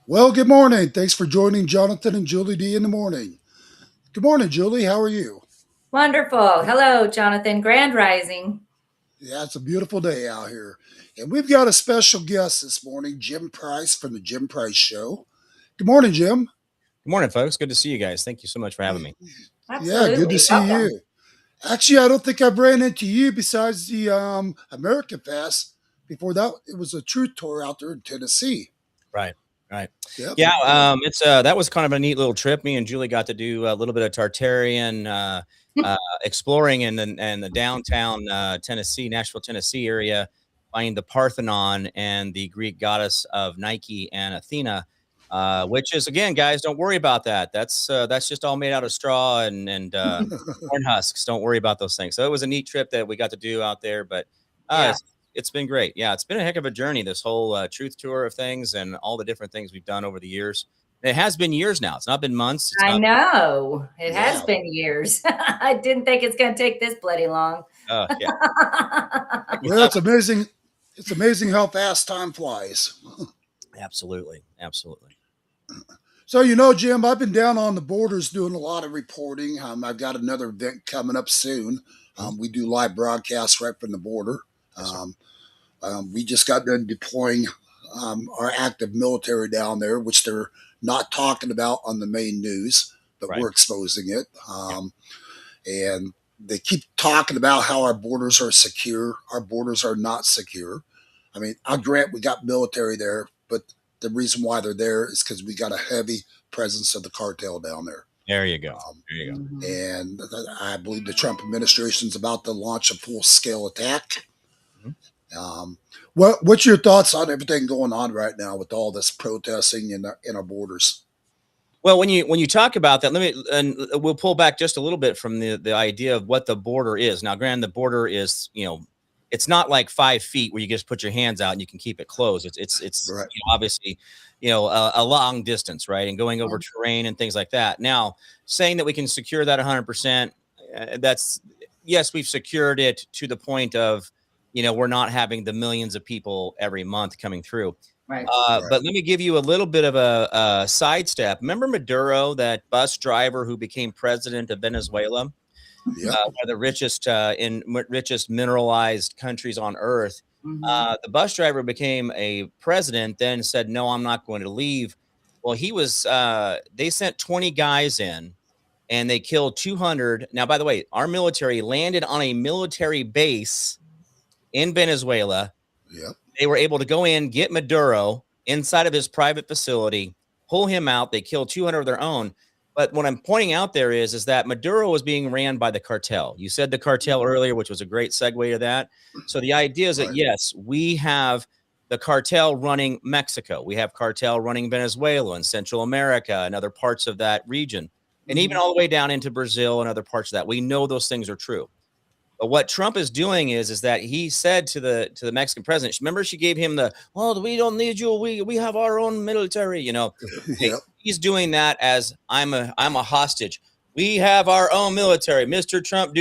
Well, good morning. Thanks for joining Jonathan and Julie D in the morning. Good morning, Julie. How are you? Wonderful. Hello, Jonathan. Grand Rising. Yeah, it's a beautiful day out here. And we've got a special guest this morning, Jim Price from the Jim Price Show. Good morning, Jim. Good morning, folks. Good to see you guys. Thank you so much for having me. Absolutely. Yeah, good to see Welcome. you. Actually, I don't think I've ran into you besides the American Fest. Before that, it was a truth tour out there in Tennessee. Right. Yep. Yeah. It's that was kind of a neat little trip. Me and Julie got to do a little bit of Tartarian exploring in the downtown Tennessee, Nashville, Tennessee area, finding the Parthenon and the Greek goddess of Nike and Athena. Which is, again, guys, don't worry about that. That's just all made out of straw and corn husks. Don't worry about those things. So it was a neat trip that we got to do out there, but Yeah. it's been great. Yeah, it's been a heck of a journey, this whole truth tour of things and all the different things we've done over the years. It has been years now. It's not been months. I know. It has Yeah. been years. I didn't think it's going to take this bloody long. Yeah. Well, it's amazing. It's amazing how fast time flies. Absolutely. So, Jim, I've been down on the borders doing a lot of reporting. I've got another event coming up soon. We do live broadcasts right from the border. We just got done deploying our active military down there, which they're not talking about on the main news, but Right. we're exposing it. And they keep talking about how our borders are secure. Our borders are not secure. I mean, I grant we got military there, but the reason why they're there is because we got a heavy presence of the cartel down there. There you go. Mhm. And I believe the Trump administration is about to launch a full-scale attack. What's your thoughts on everything going on right now with all this protesting in our borders? Well, when you talk about that, we'll pull back just a little bit from the idea of what the border is. Now, granted, the border is, it's not like 5 feet where you just put your hands out and you can keep it closed. It's Right. obviously, a long distance, right? And going over terrain and things like that. Now, saying that we can secure that 100%, yes, we've secured it to the point of, we're not having the millions of people every month coming through. Right. But let me give you a little bit of a sidestep. Remember Maduro, that bus driver who became president of Venezuela? Yep. One of the richest mineralized countries on earth. Mhm. The bus driver became a president, then said, "No, I'm not going to leave." Well, they sent 20 guys in and they killed 200. Now, by the way, our military landed on a military base in Venezuela. Yep. They were able to go in, get Maduro inside of his private facility, pull him out. They killed 200 of their own. But what I'm pointing out there is that Maduro was being ran by the cartel. You said the cartel earlier, which was a great segue to that. So the idea is that, Right. yes, we have the cartel running Mexico. We have cartel running Venezuela and Central America and other parts of that region, and even all the way down into Brazil and other parts of that. We know those things are true. But what Trump is doing is that he said to the Mexican president, remember, she gave him we don't need you. We have our own military, Yep. He's doing that as I'm a hostage. We have our own military. Mr. Trump,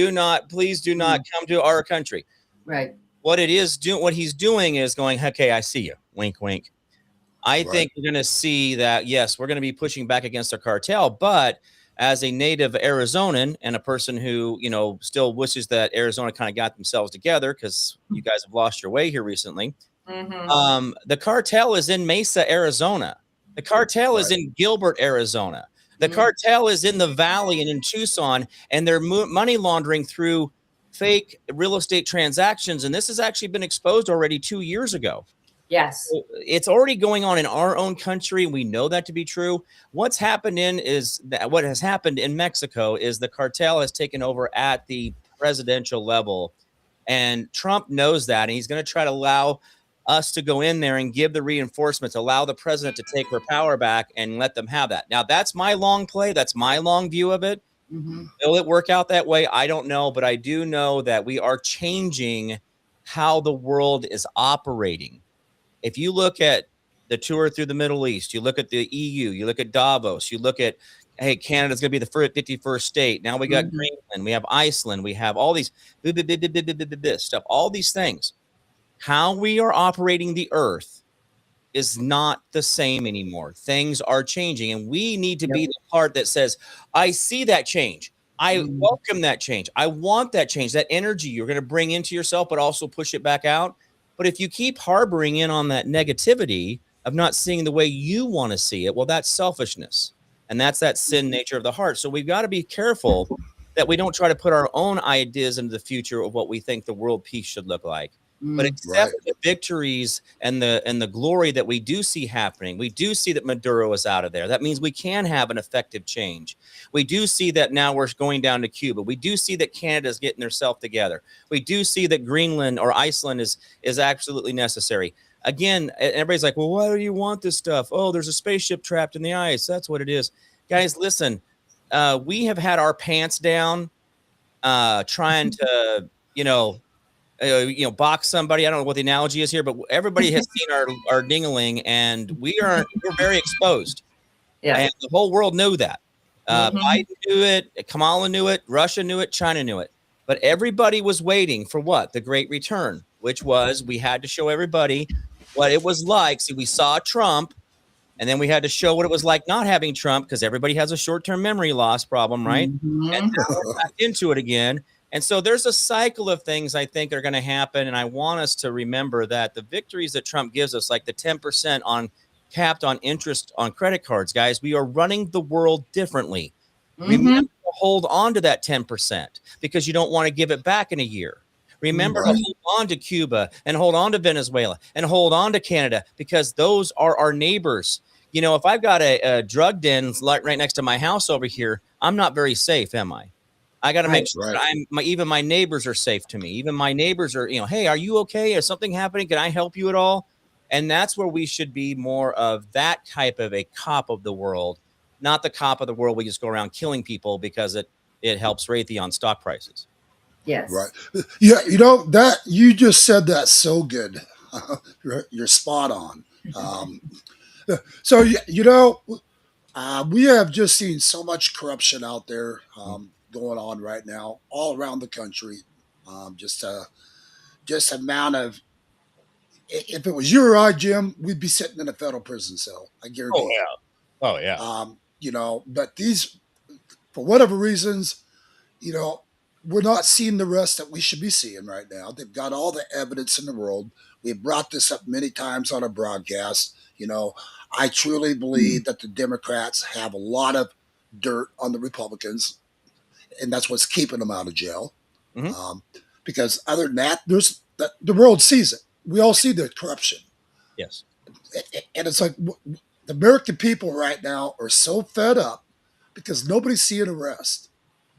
please do not come to our country. Right. What he's doing is going, okay, I see you. Wink, wink. I think we're going to see that, yes, we're going to be pushing back against the cartel, but as a native Arizonan and a person who, still wishes that Arizona kind of got themselves together, because you guys have lost your way here recently. Mhm. The cartel is in Mesa, Arizona. The cartel is in Gilbert, Arizona. The cartel is in the Valley and in Tucson, and they're money laundering through fake real estate transactions. And this has actually been exposed already 2 years ago. Yes. It's already going on in our own country. We know that to be true. What has happened in Mexico is the cartel has taken over at the presidential level, and Trump knows that, and he's going to try to allow us to go in there and give the reinforcements, allow the president to take her power back and let them have that. Now, that's my long play. That's my long view of it. Mm-hmm. Will it work out that way? I don't know, but I do know that we are changing how the world is operating. If you look at the tour through the Middle East, you look at the EU, you look at Davos, you look at, hey, Canada's going to be the 51st state. Now we got Mm-hmm. Greenland, we have Iceland, we have all these stuff, all these things. How we are operating the earth is not the same anymore. Things are changing, and we need to be the part that says, I see that change. I welcome that change. I want that change, that energy you're going to bring into yourself, but also push it back out. But if you keep harboring in on that negativity of not seeing the way you want to see it, well, that's selfishness. And that's that sin nature of the heart. So we've got to be careful that we don't try to put our own ideas into the future of what we think the world peace should look like, but accept the victories and the glory that we do see happening. We do see that Maduro is out of there. That means we can have an effective change. We do see that now we're going down to Cuba. We do see that Canada's getting themselves together. We do see that Greenland or Iceland is absolutely necessary. Again, everybody's like, well, why do you want this stuff? Oh, there's a spaceship trapped in the ice. That's what it is. Guys, listen, we have had our pants down trying to, box somebody. I don't know what the analogy is here, but everybody has seen our ding-a-ling, and we're very exposed. Yeah. And the whole world knew that. Mhm. Biden knew it, Kamala knew it, Russia knew it, China knew it. But everybody was waiting for what? The Great Return, which was we had to show everybody what it was like. See, we saw Trump, and then we had to show what it was like not having Trump, because everybody has a short-term memory loss problem, right? Mhm. And now we're back into it again. And so there's a cycle of things I think are going to happen. And I want us to remember that the victories that Trump gives us, like the 10% on capped on interest on credit cards, guys, we are running the world differently. Remember Mhm. to hold on to that 10% because you don't want to give it back in a year. Remember to hold on to Cuba and hold on to Venezuela and hold on to Canada, because those are our neighbors. You know, if I've got a drug den right next to my house over here, I'm not very safe, am I? I got to make sure that even my neighbors are safe to me. Even my neighbors are, hey, are you okay? Is something happening? Can I help you at all? And that's where we should be more of that type of a cop of the world, not the cop of the world. We just go around killing people because it helps Raytheon stock prices. Yes. Right. Yeah. That you just said that so good. You're spot on. So, we have just seen so much corruption out there going on right now, all around the country. Just amount of. If it was you or I, Jim, we'd be sitting in a federal prison cell. I guarantee you. Oh yeah. But these, for whatever reasons, you know, we're not seeing the rest that we should be seeing right now. They've got all the evidence in the world. We've brought this up many times on our broadcast. I truly believe that the Democrats have a lot of dirt on the Republicans, and that's what's keeping them out of jail. Mhm. Because other than that, the world sees it. We all see the corruption. Yes. And it's like the American people right now are so fed up because nobody's seeing arrest.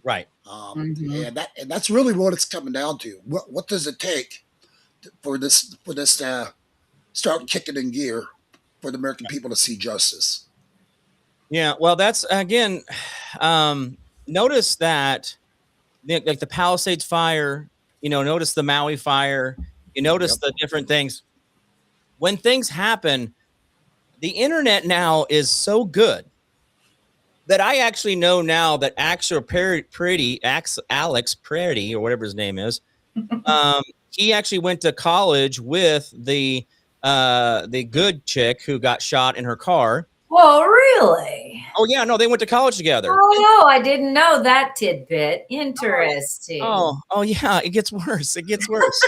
Right. And that's really what it's coming down to. What does it take for this start kicking in gear for the American people to see justice? Yeah. Well, that's again. Notice that like the Palisades fire. Notice the Maui fire. You notice the different things. When things happen, the internet now is so good that I actually know now that Alex Pretty, or whatever his name is, he actually went to college with the good chick who got shot in her car. Well, really? Oh yeah, no, they went to college together. Oh, I didn't know that tidbit. Interesting. Oh yeah, it gets worse. It gets worse.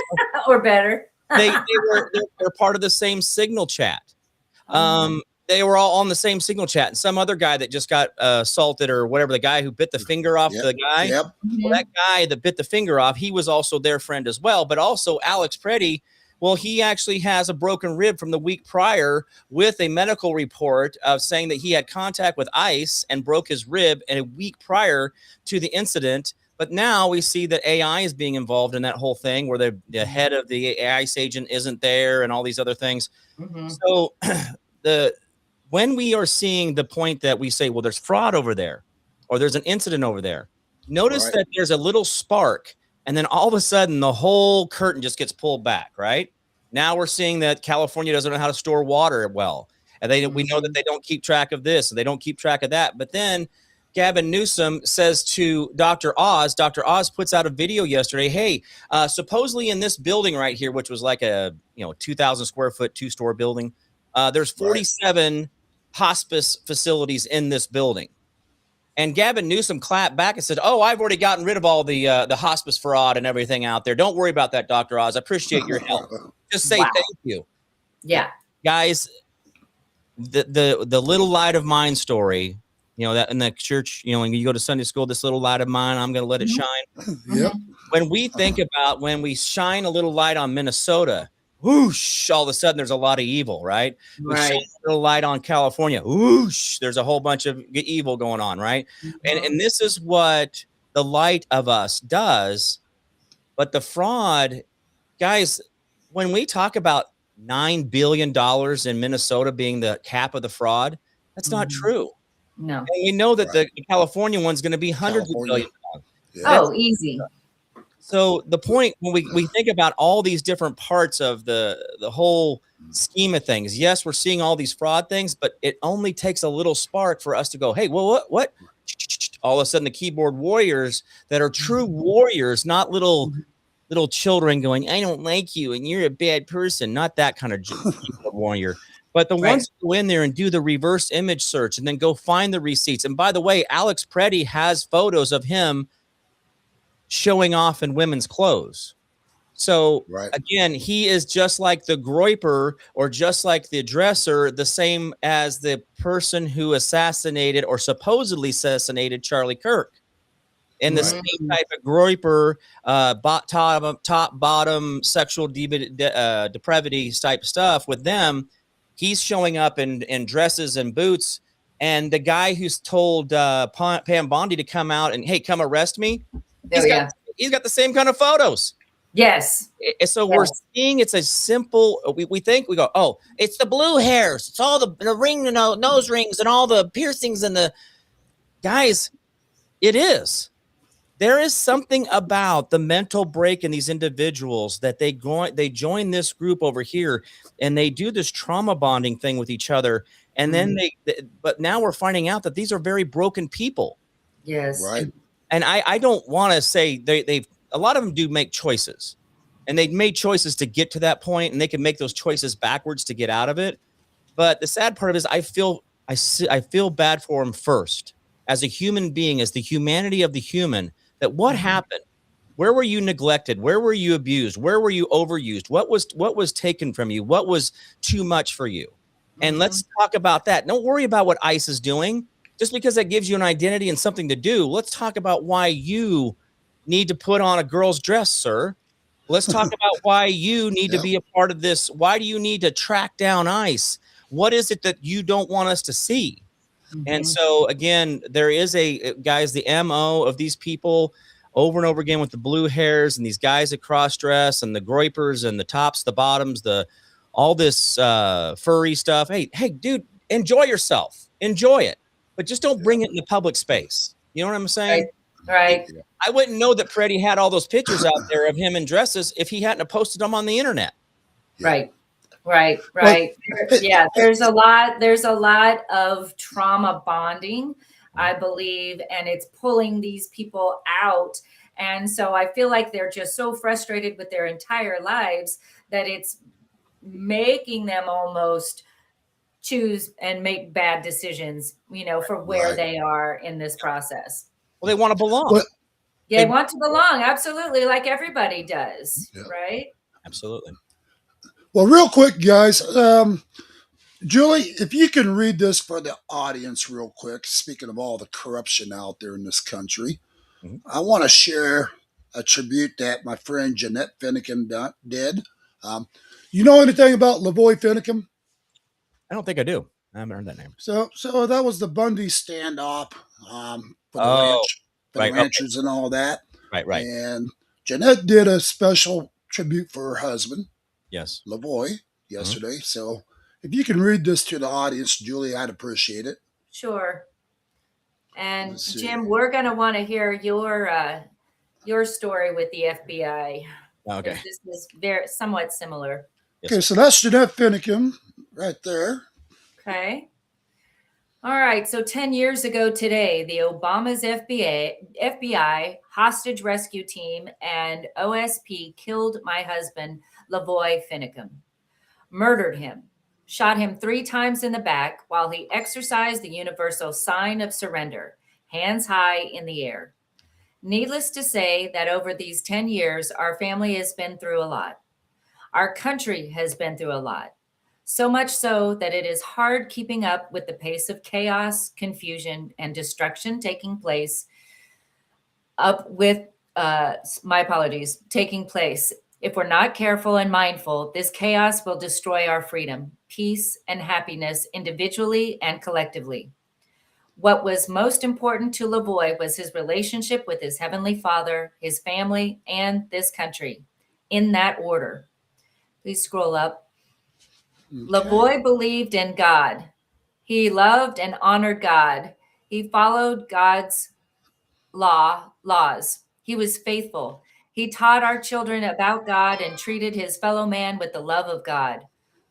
Or better. they're part of the same Signal chat. They were all on the same Signal chat, and some other guy that just got assaulted or whatever, the guy who bit the finger off the guy. Yep. Well, that guy that bit the finger off, he was also their friend as well. But also Alex Pretty Well, he actually has a broken rib from the week prior with a medical report of saying that he had contact with ICE and broke his rib in a week prior to the incident. But now we see that AI is being involved in that whole thing where the head of the ICE agent isn't there and all these other things. So when we are seeing the point that we say, well, there's fraud over there or there's an incident over there, notice that there's a little spark. And then all of a sudden, the whole curtain just gets pulled back, right? Now we're seeing that California doesn't know how to store water well. And we know that they don't keep track of this and they don't keep track of that. But then Gavin Newsom says to Dr. Oz puts out a video yesterday. Hey, supposedly in this building right here, which was like a 2,000 square foot, 2-story building, there's 47 hospice facilities in this building. And Gavin Newsom clapped back and said, "Oh, I've already gotten rid of all the hospice fraud and everything out there. Don't worry about that, Dr. Oz. I appreciate your help. Just say thank you." Yeah, guys. The little light of mine story, that in the church, when you go to Sunday school, this little light of mine, I'm going to let it shine. Yep. When we think about when we shine a little light on Minnesota, whoosh, all of a sudden there's a lot of evil, right? We shine a little light on California, whoosh, there's a whole bunch of evil going on, right? And this is what the light of us does. But the fraud, guys, when we talk about $9 billion in Minnesota being the cap of the fraud, that's not true. No. And we know that the California one's going to be hundreds of billions. Oh, easy. So the point when we think about all these different parts of the whole scheme of things, yes, we're seeing all these fraud things, but it only takes a little spark for us to go, hey, well, what? All of a sudden the keyboard warriors that are true warriors, not little children going, I don't like you and you're a bad person. Not that kind of keyboard warrior. But the ones who go in there and do the reverse image search and then go find the receipts. And by the way, Alex Preddy has photos of him showing off in women's clothes. So again, he is just like the groiper or just like the dresser, the same as the person who assassinated or supposedly assassinated Charlie Kirk. And the same type of groiper, top, bottom, sexual depravity type stuff with them. He's showing up in dresses and boots. And the guy who's told Pam Bondi to come out and, hey, come arrest me. He's got the same kind of photos. Yes. So we're seeing it's a simple, we think, we go, oh, it's the blue hairs. It's all the ring, nose rings and all the piercings and the guys. It is. There is something about the mental break in these individuals that they join this group over here and they do this trauma bonding thing with each other. And then but now we're finding out that these are very broken people. Yes. Right. And I don't want to say they've a lot of them do make choices and they've made choices to get to that point and they can make those choices backwards to get out of it. But the sad part of it is I feel bad for them first as a human being, as the humanity of the human. That what happened? Where were you neglected? Where were you abused? Where were you overused? What was taken from you? What was too much for you? And let's talk about that. Don't worry about what ICE is doing. Just because that gives you an identity and something to do. Let's talk about why you need to put on a girl's dress, sir. Let's talk about why you need to be a part of this. Why do you need to track down ICE? What is it that you don't want us to see? And so, again, there is guys, the MO of these people over and over again with the blue hairs and these guys that cross dress and the groipers and the tops, the bottoms, all this furry stuff. Hey, dude, enjoy yourself. Enjoy it. But just don't bring it in the public space. You know what I'm saying? Right. I wouldn't know that Freddie had all those pictures out there of him in dresses if he hadn't posted them on the internet. Right. Yeah, there's a lot of trauma bonding, I believe, and it's pulling these people out. And so I feel like they're just so frustrated with their entire lives that it's making them almost choose and make bad decisions, for where they are in this process. Well, they want to belong. They want to belong. Absolutely. Like everybody does. Right. Absolutely. Well, real quick, guys, Julie, if you can read this for the audience real quick, speaking of all the corruption out there in this country, I want to share a tribute that my friend Jeanette Finnegan did. You know anything about Lavoy Finicum? I don't think I do. I haven't heard that name. So that was the Bundy standoff for the Oh, ranch, for the right. Okay. ranchers and all that. Right. Right. And Jeanette did a special tribute for her husband, Yes. Lavoy, yesterday. So if you can read this to the audience, Julie, I'd appreciate it. Sure. And Let's see. Jim, we're going to want to hear your story with the FBI. Okay. This is very somewhat similar. Okay, so that's Jeanette Finicum right there. Okay. All right. So 10 years ago today, the Obama's FBI hostage rescue team and OSP killed my husband, Lavoy Finicum, murdered him, shot him 3 times in the back while he exercised the universal sign of surrender, hands high in the air. Needless to say that over these 10 years, our family has been through a lot. Our country has been through a lot. So much so that it is hard keeping up with the pace of chaos, confusion, and destruction taking place taking place. If we're not careful and mindful, this chaos will destroy our freedom, peace, and happiness individually and collectively. What was most important to Lavoy was his relationship with his Heavenly Father, his family, and this country, in that order. Please scroll up. Okay. Lavoy believed in God. He loved and honored God. He followed God's laws. He was faithful. He taught our children about God and treated his fellow man with the love of God.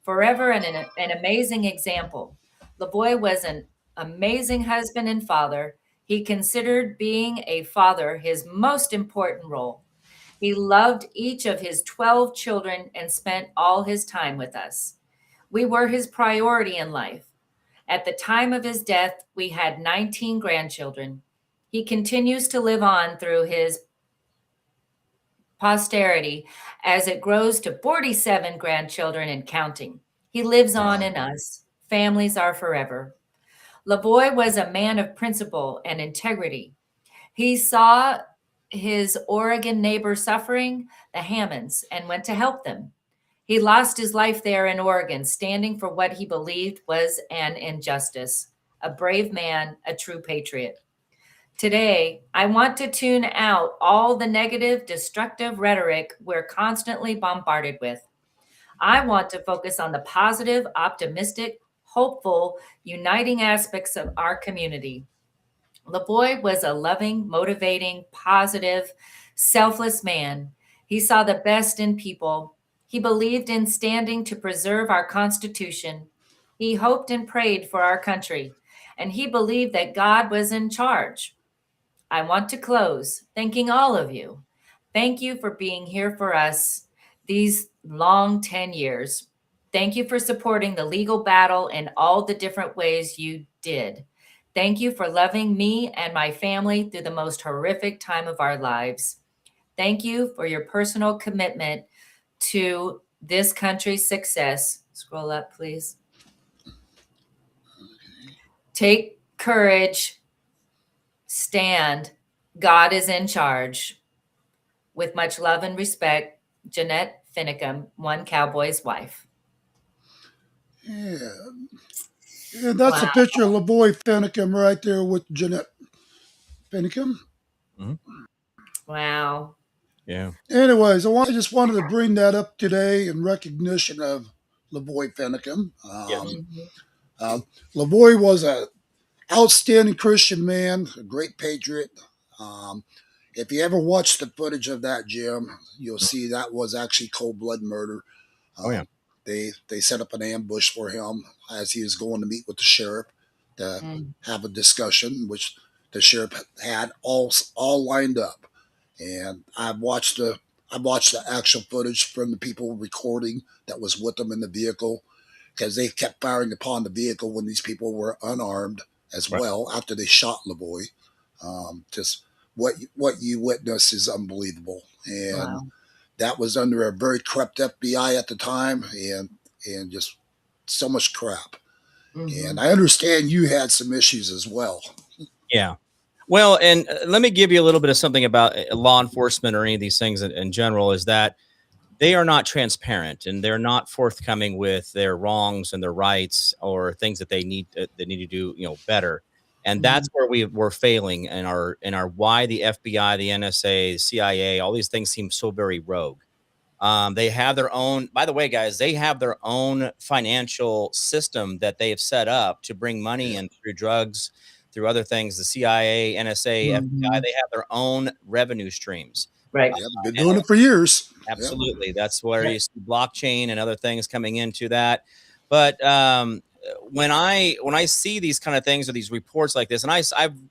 Forever an amazing example. Lavoy was an amazing husband and father. He considered being a father his most important role. He loved each of his 12 children and spent all his time with us. We were his priority in life. At the time of his death, we had 19 grandchildren. He continues to live on through his posterity as it grows to 47 grandchildren and counting. He lives on in us. Families are forever. Lavoy was a man of principle and integrity. He saw his Oregon neighbor suffering, the Hammonds, and went to help them. He lost his life there in Oregon, standing for what he believed was an injustice. A brave man, a true patriot. Today, I want to tune out all the negative, destructive rhetoric we're constantly bombarded with. I want to focus on the positive, optimistic, hopeful, uniting aspects of our community. Lavoy was a loving, motivating, positive, selfless man. He saw the best in people. He believed in standing to preserve our Constitution. He hoped and prayed for our country, and he believed that God was in charge. I want to close thanking all of you. Thank you for being here for us these long 10 years. Thank you for supporting the legal battle in all the different ways you did. Thank you for loving me and my family through the most horrific time of our lives. Thank you for your personal commitment to this country's success. Scroll up, please. Take courage. Stand. God is in charge. With much love and respect, Jeanette Finicum, one cowboy's wife. Yeah. And that's a picture of Lavoy Finicum right there with Jeanette Finicum. Mm-hmm. Wow. Yeah. Anyways, I just wanted to bring that up today in recognition of Lavoy Finicum. Lavoy was an outstanding Christian man, a great patriot. If you ever watch the footage of that, Jim, you'll see that was actually cold blood murder. They set up an ambush for him as he was going to meet with the sheriff to have a discussion, which the sheriff had all lined up. And I watched the actual footage from the people recording that was with them in the vehicle, because they kept firing upon the vehicle when these people were unarmed as well after they shot Lavoy. Just what you witness is unbelievable, and that was under a very corrupt FBI at the time, and just so much crap. And I understand you had some issues as well. Yeah. Well, and let me give you a little bit of something about law enforcement or any of these things in general, is that they are not transparent, and they're not forthcoming with their wrongs and their rights or things that they need to do, better. And that's where we're failing in our why the FBI, the NSA, the CIA, all these things seem so very rogue. They have their own, by the way, guys, they have their own financial system that they have set up to bring money in through drugs, through other things. The CIA, NSA, FBI, they have their own revenue streams. Right. Yeah, they've been doing it for years. Absolutely. Yep. That's where you see blockchain and other things coming into that. But when I see these kind of things or these reports like this, and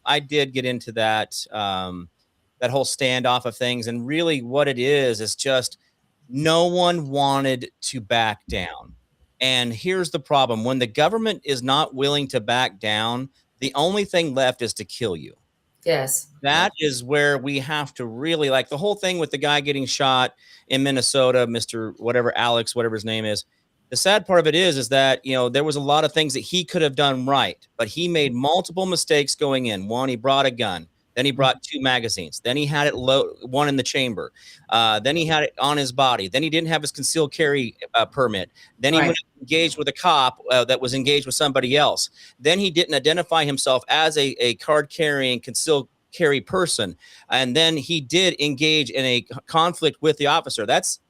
I did get into that that whole standoff of things, and really what it is just no one wanted to back down. And here's the problem: when the government is not willing to back down, the only thing left is to kill you. Yes. That is where we have to really, like the whole thing with the guy getting shot in Minnesota, Mr. whatever, Alex, whatever his name is. The sad part of it is that, there was a lot of things that he could have done right, but he made multiple mistakes going in. One, he brought a gun. Then he brought 2 magazines. Then he had it one in the chamber. Then he had it on his body. Then he didn't have his concealed carry permit. Then he went engaged with a cop that was engaged with somebody else. Then he didn't identify himself as a card-carrying concealed carry person. And then he did engage in a conflict with the officer. That's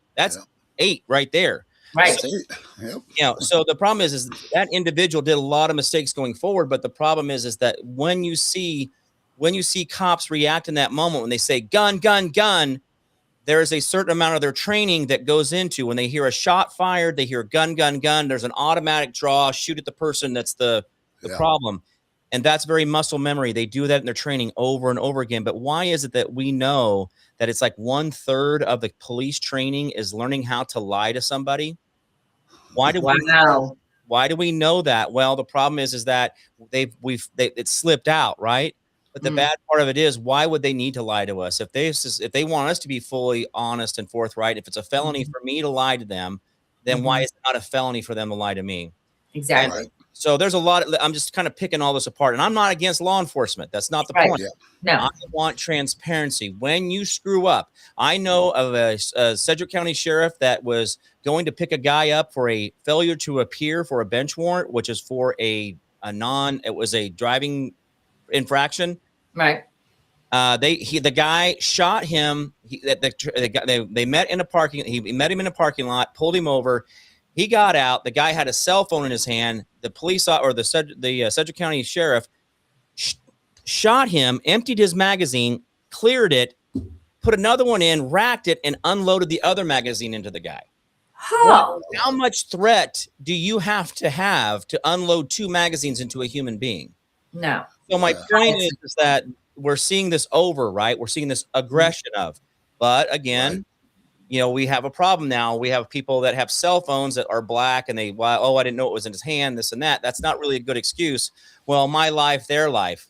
8 right there. Right. So, so the problem is that individual did a lot of mistakes going forward. But the problem is that when you see cops react in that moment, when they say gun, gun, gun, there is a certain amount of their training that goes into when they hear a shot fired, they hear gun, gun, gun. There's an automatic draw, shoot at the person. That's the problem. And that's very muscle memory. They do that in their training over and over again. But why is it that we know that it's like 1/3 of the police training is learning how to lie to somebody? Why do we know that? Well, the problem is that it's slipped out, right? But the bad part of it is, why would they need to lie to us? If they want us to be fully honest and forthright, if it's a felony for me to lie to them, then why is it not a felony for them to lie to me? Exactly. And so there's a lot. I'm just kind of picking all this apart, and I'm not against law enforcement. That's not the point. Yeah. No. I want transparency. When you screw up, I know of a Sedgwick County sheriff that was going to pick a guy up for a failure to appear for a bench warrant, which is for it was a driving infraction. Right. The guy shot him. They met in a parking. He met him in a parking lot, pulled him over. He got out. The guy had a cell phone in his hand. The police or the Sedgwick County sheriff shot him, emptied his magazine, cleared it, put another one in, racked it, and unloaded the other magazine into the guy. Oh. How much threat do you have to unload 2 magazines into a human being? No. So my point is that we're seeing this right? We're seeing this aggression of, but again, we have a problem now. We have people that have cell phones that are black and I didn't know it was in his hand, this and that. That's not really a good excuse. Well, my life, their life.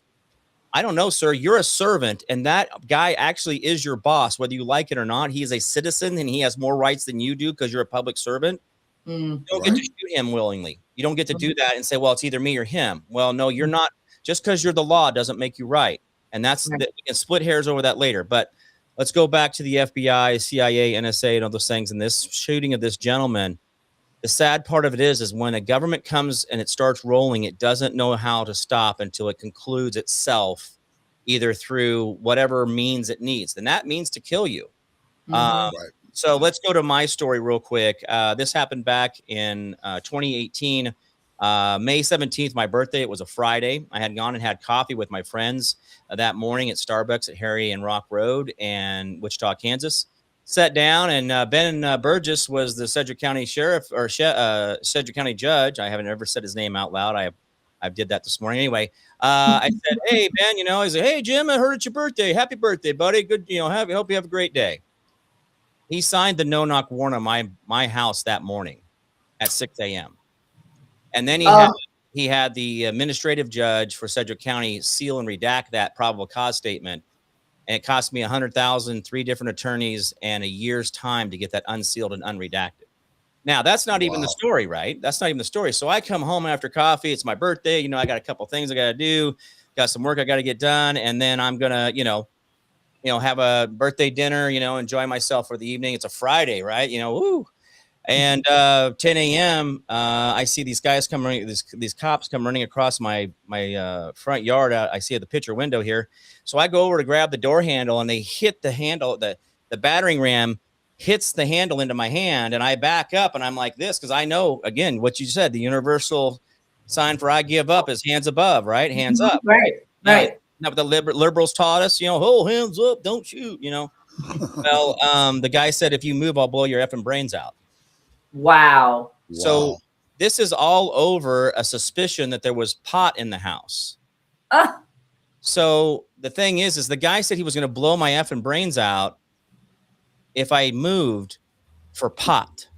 I don't know, sir. You're a servant, and that guy actually is your boss, whether you like it or not. He is a citizen, and he has more rights than you do because you're a public servant. You don't get to shoot him willingly. You don't get to do that and say, well, it's either me or him. Well, no, you're not. Just because you're the law doesn't make you right. And we can split hairs over that later. But let's go back to the FBI, CIA, NSA, and all those things. And this shooting of this gentleman, the sad part of it is when a government comes and it starts rolling, it doesn't know how to stop until it concludes itself, either through whatever means it needs. And that means to kill you. So let's go to my story real quick. This happened back in 2018. May 17th, my birthday. It was a Friday. I had gone and had coffee with my friends that morning at Starbucks at Harry and Rock Road in Wichita, Kansas. Sat down, and Ben Burgess was the Sedgwick County sheriff or Sedgwick County judge. I haven't ever said his name out loud. I did that this morning. Anyway, I said, "Hey, Ben, he said, hey, Jim, I heard it's your birthday. Happy birthday, buddy. Good, hope you have a great day." He signed the no-knock warrant on my house that morning at 6 a.m. And then he had the administrative judge for Sedgwick County seal and redact that probable cause statement. And it cost me $100,000, 3 different attorneys, and a year's time to get that unsealed and unredacted. Now, that's not even the story, right? That's not even the story. So I come home after coffee. It's my birthday. I got a couple things I got to do. Got some work I got to get done. And then I'm going to, have a birthday dinner, enjoy myself for the evening. It's a Friday, right? Woo. And 10 a.m. I see these guys come running, these cops come running across my front yard. I see at the picture window here. So I go over to grab the door handle, and they hit the handle. The battering ram hits the handle into my hand, and I back up, and I'm like this because I know, again, what you said, the universal sign for I give up is hands above, right? Hands up. Right. Right. Now, the liberals taught us, hold hands up, don't shoot, Well, the guy said, if you move, I'll blow your effing brains out. Wow. So this is all over a suspicion that there was pot in the house. So the thing is the guy said he was going to blow my effing brains out if I moved for pot.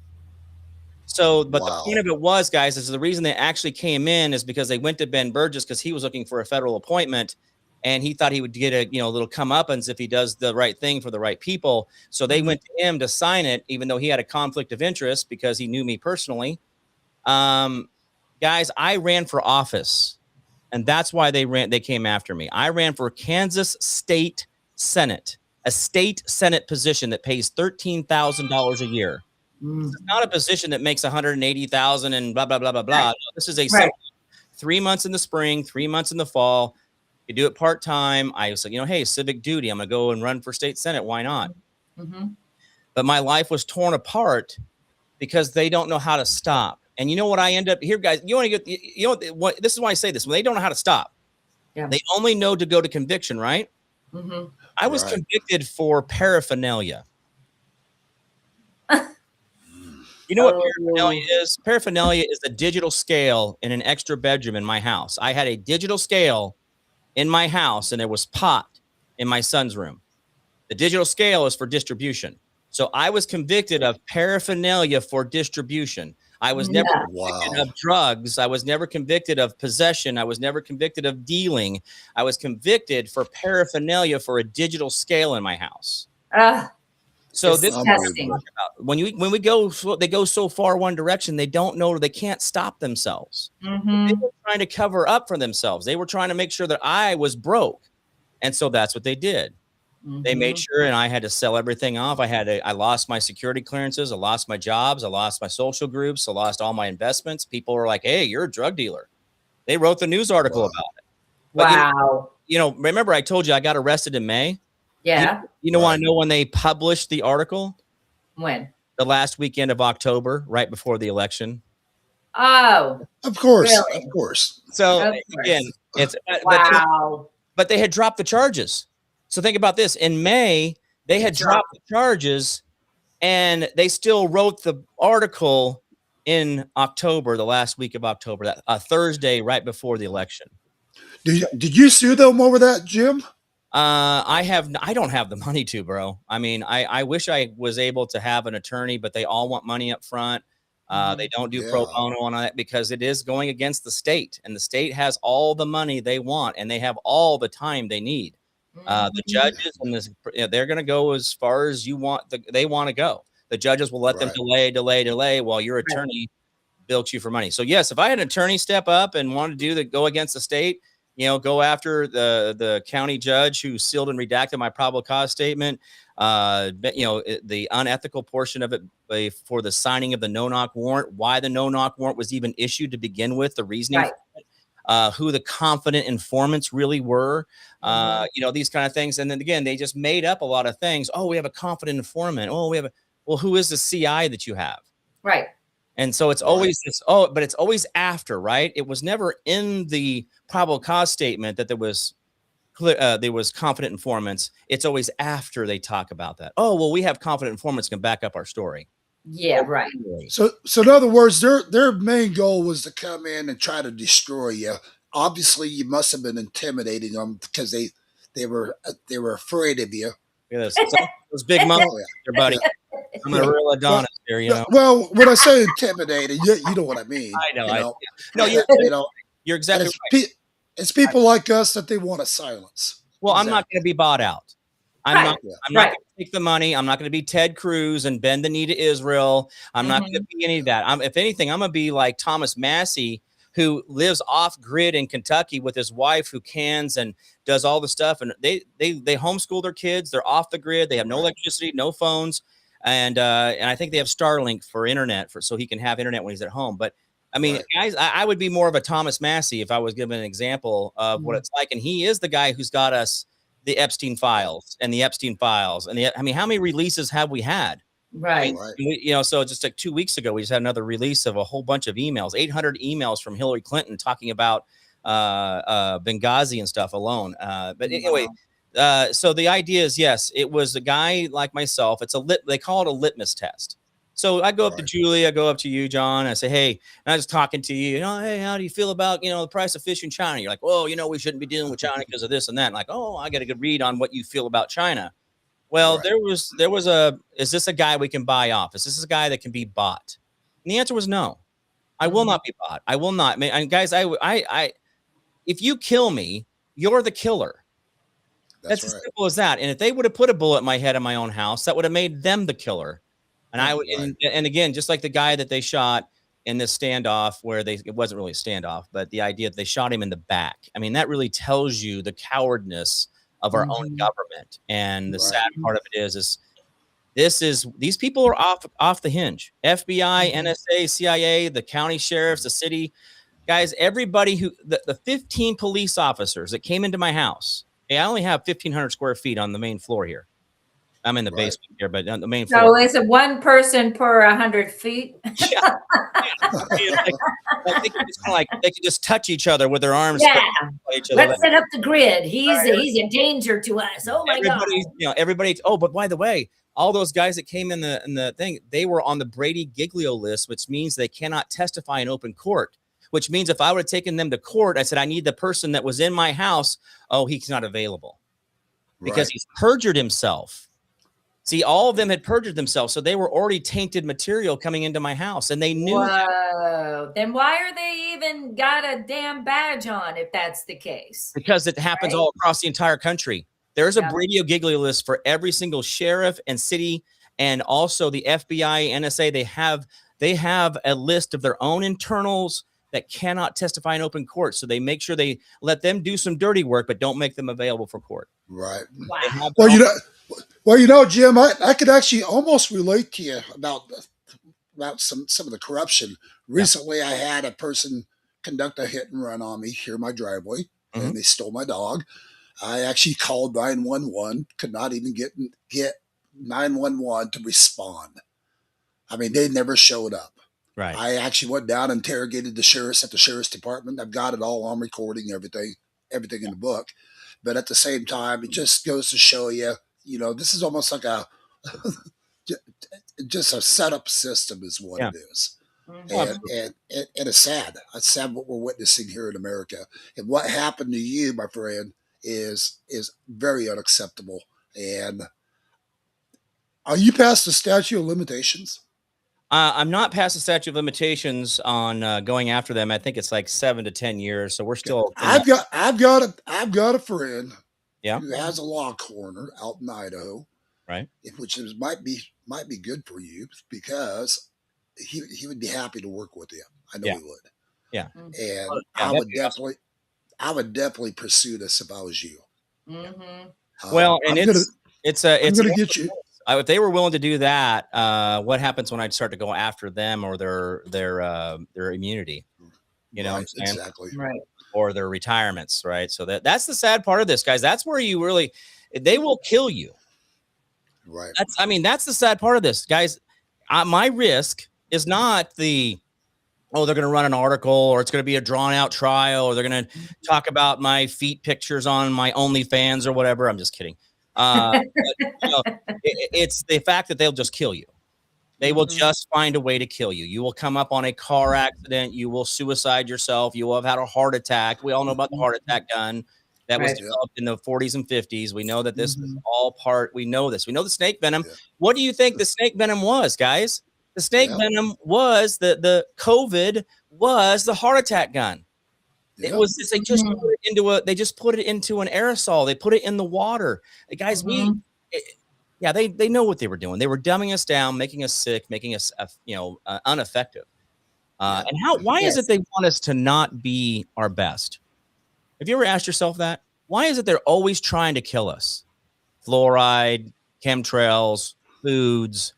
So, but the point of it was, guys, is the reason they actually came in is because they went to Ben Burgess because he was looking for a federal appointment, and he thought he would get a little comeuppance if he does the right thing for the right people. So they went to him to sign it, even though he had a conflict of interest because he knew me personally. Guys, I ran for office, and that's why they came after me. I ran for Kansas State Senate, a state Senate position that pays $13,000 a year. It's not a position that makes $180,000 and blah, blah, blah, blah, blah. No, this is a simple 3 months in the spring, 3 months in the fall. You do it part-time. I was like, hey, civic duty. I'm going to go and run for state Senate. Why not? But my life was torn apart because they don't know how to stop. And you know what I end up here, guys? You want to get, what, this is why I say this. When they don't know how to stop, they only know to go to conviction, right? I was convicted for paraphernalia. You know what paraphernalia is? Paraphernalia is a digital scale in an extra bedroom in my house. I had a digital scale in my house, and there was pot in my son's room. The digital scale is for distribution. So I was convicted of paraphernalia for distribution. I was never convicted of drugs. I was never convicted of possession. I was never convicted of dealing. I was convicted for paraphernalia for a digital scale in my house. So this is what I'm talking about. When we go, they go so far one direction, they don't know, they can't stop themselves. They were trying to cover up for themselves. They were trying to make sure that I was broke. And so that's what they did. They made sure, and I had to sell everything off. I lost my security clearances. I lost my jobs. I lost my social groups. I lost all my investments. People were like, hey, you're a drug dealer. They wrote the news article about it. But remember I told you I got arrested in May? Yeah. You want to know when they published the article? When? The last weekend of October, right before the election. Oh, of course, really? Of course. So again, it's but they had dropped the charges. So think about this. In May, they had dropped the charges, and they still wrote the article in October, the last week of October, that a Thursday right before the election. Did you sue them over that, Jim? I don't have the money to, bro. I mean, I wish I was able to have an attorney, but they all want money up front. They don't do pro bono on that because it is going against the state, and the state has all the money they want, and they have all the time they need. The judges and they're going to go as far as they want to go. The judges will let them delay while your attorney bilks you for money. So yes, if I had an attorney step up and want to go against the state, go after the county judge who sealed and redacted my probable cause statement, the unethical portion of it for the signing of the no-knock warrant, why the no-knock warrant was even issued to begin with, the reasoning, who the confident informants really were, these kind of things. And then again, they just made up a lot of things. Oh, we have a confident informant. Oh, well, who is the CI that you have? Right. And so it's always but it's always after, right? It was never in the probable cause statement that there was confident informants. It's always after they talk about that. Oh, well, we have confident informants can back up our story. Yeah, right. So in other words, their main goal was to come in and try to destroy you. Obviously, you must have been intimidating them because they were afraid of you. Yeah, those big muscles, there, buddy. I'm a real Adonis here, Well, when I say intimidated, you know what I mean. I know. No, you're exactly right. It's people like us that they want to silence. Well, I'm not going to be bought out. I'm not going to take the money. I'm not going to be Ted Cruz and bend the knee to Israel. I'm not going to be any of that. If anything, I'm going to be like Thomas Massey, who lives off grid in Kentucky with his wife who cans and does all the stuff. And they homeschool their kids. They're off the grid. They have no electricity, no phones. And I think they have Starlink for internet so he can have internet when he's at home. But I mean, guys, I would be more of a Thomas Massey if I was given an example of what it's like. And he is the guy who's got us the Epstein files and the Epstein files. And I mean, how many releases have we had? Right. I mean, so just like 2 weeks ago, we just had another release of a whole bunch of emails, 800 emails from Hillary Clinton talking about Benghazi and stuff alone. But anyway, so the idea is, yes, it was a guy like myself. They call it a litmus test. So I go up to Julie, I go up to you, John, I say, hey, and I was talking to you, hey, how do you feel about, the price of fish in China? You're like, well, we shouldn't be dealing with China because of this and that. And like, oh, I got a good read on what you feel about China. Well, there was is this a guy we can buy off? Is this a guy that can be bought? And the answer was no. I will not be bought. I will not. And guys, if you kill me, you're the killer. That's as simple as that. And if they would have put a bullet in my head in my own house, that would have made them the killer. And I would, and again, just like the guy that they shot in this standoff where it wasn't really a standoff, but the idea that they shot him in the back. I mean, that really tells you the cowardness of our own government. And the sad part of it is these people are off the hinge. FBI, NSA, CIA, the county sheriffs, the city guys, everybody the 15 police officers that came into my house. Hey, I only have 1,500 square feet on the main floor here. I'm in the basement here, but on the main floor. So is it one person per 100 feet? Yeah. They can just touch each other with their arms. Yeah. Let's set up the grid. He's a danger to us. Oh my God. Everybody. Oh, but by the way, all those guys that came in the thing, they were on the Brady Giglio list, which means they cannot testify in open court. Which means if I would have taken them to court, I said, I need the person that was in my house. Oh, he's not available because he's perjured himself. See, all of them had perjured themselves. So they were already tainted material coming into my house and they knew. Whoa. Then why are they even got a damn badge on if that's the case? Because it happens all across the entire country. There's a Brady Giglio list for every single sheriff and city. And also the FBI, NSA, they have a list of their own internals that cannot testify in open court. So they make sure they let them do some dirty work, but don't make them available for court. Right. Wow. Well, Jim, I could actually almost relate to you about some of the corruption. Recently, I had a person conduct a hit and run on me here in my driveway, and they stole my dog. I actually called 911, could not even get 911 to respond. I mean, they never showed up. Right. I actually went down and interrogated the sheriffs at the sheriff's department. I've got it all on recording, everything in the book. But at the same time, it just goes to show you, this is almost like just a setup system is what it is. And it's sad. It's sad what we're witnessing here in America. And what happened to you, my friend, is very unacceptable. And are you past the statute of limitations? I'm not past the statute of limitations on going after them. I think it's like 7 to 10 years. So we're still. I've got a friend Yeah. who has a law corner out in Idaho, right? Which might be good for you because he would be happy to work with you. I know he would. Yeah. And I would definitely pursue this if I was you. Mm-hmm. Well, and I'm gonna get you. If they were willing to do that, what happens when I start to go after them or their immunity? You know what I'm saying? Exactly. Right. Or their retirements, right? So that's the sad part of this, guys. That's where they will kill you. Right. That's the sad part of this, guys. My risk is not they're going to run an article or it's going to be a drawn out trial or they're going to talk about my feet pictures on my OnlyFans or whatever. I'm just kidding. But, it's the fact that they'll just kill you. They will just find a way to kill you. You will come up on a car accident. You will suicide yourself. You will have had a heart attack. We all know about the heart attack gun that was developed in the 40s and 50s. We know that this is all part. We know this. We know the snake venom. Yeah. What do you think the snake venom was, guys? The snake venom was the COVID was the heart attack gun. It was just, they just put it into an aerosol. They put it in the water. Guys, they know what they were doing. They were dumbing us down, making us sick, making us ineffective. And why is it Yes. they want us to not be our best? Have you ever asked yourself that? Why is it they're always trying to kill us? Fluoride, chemtrails, foods,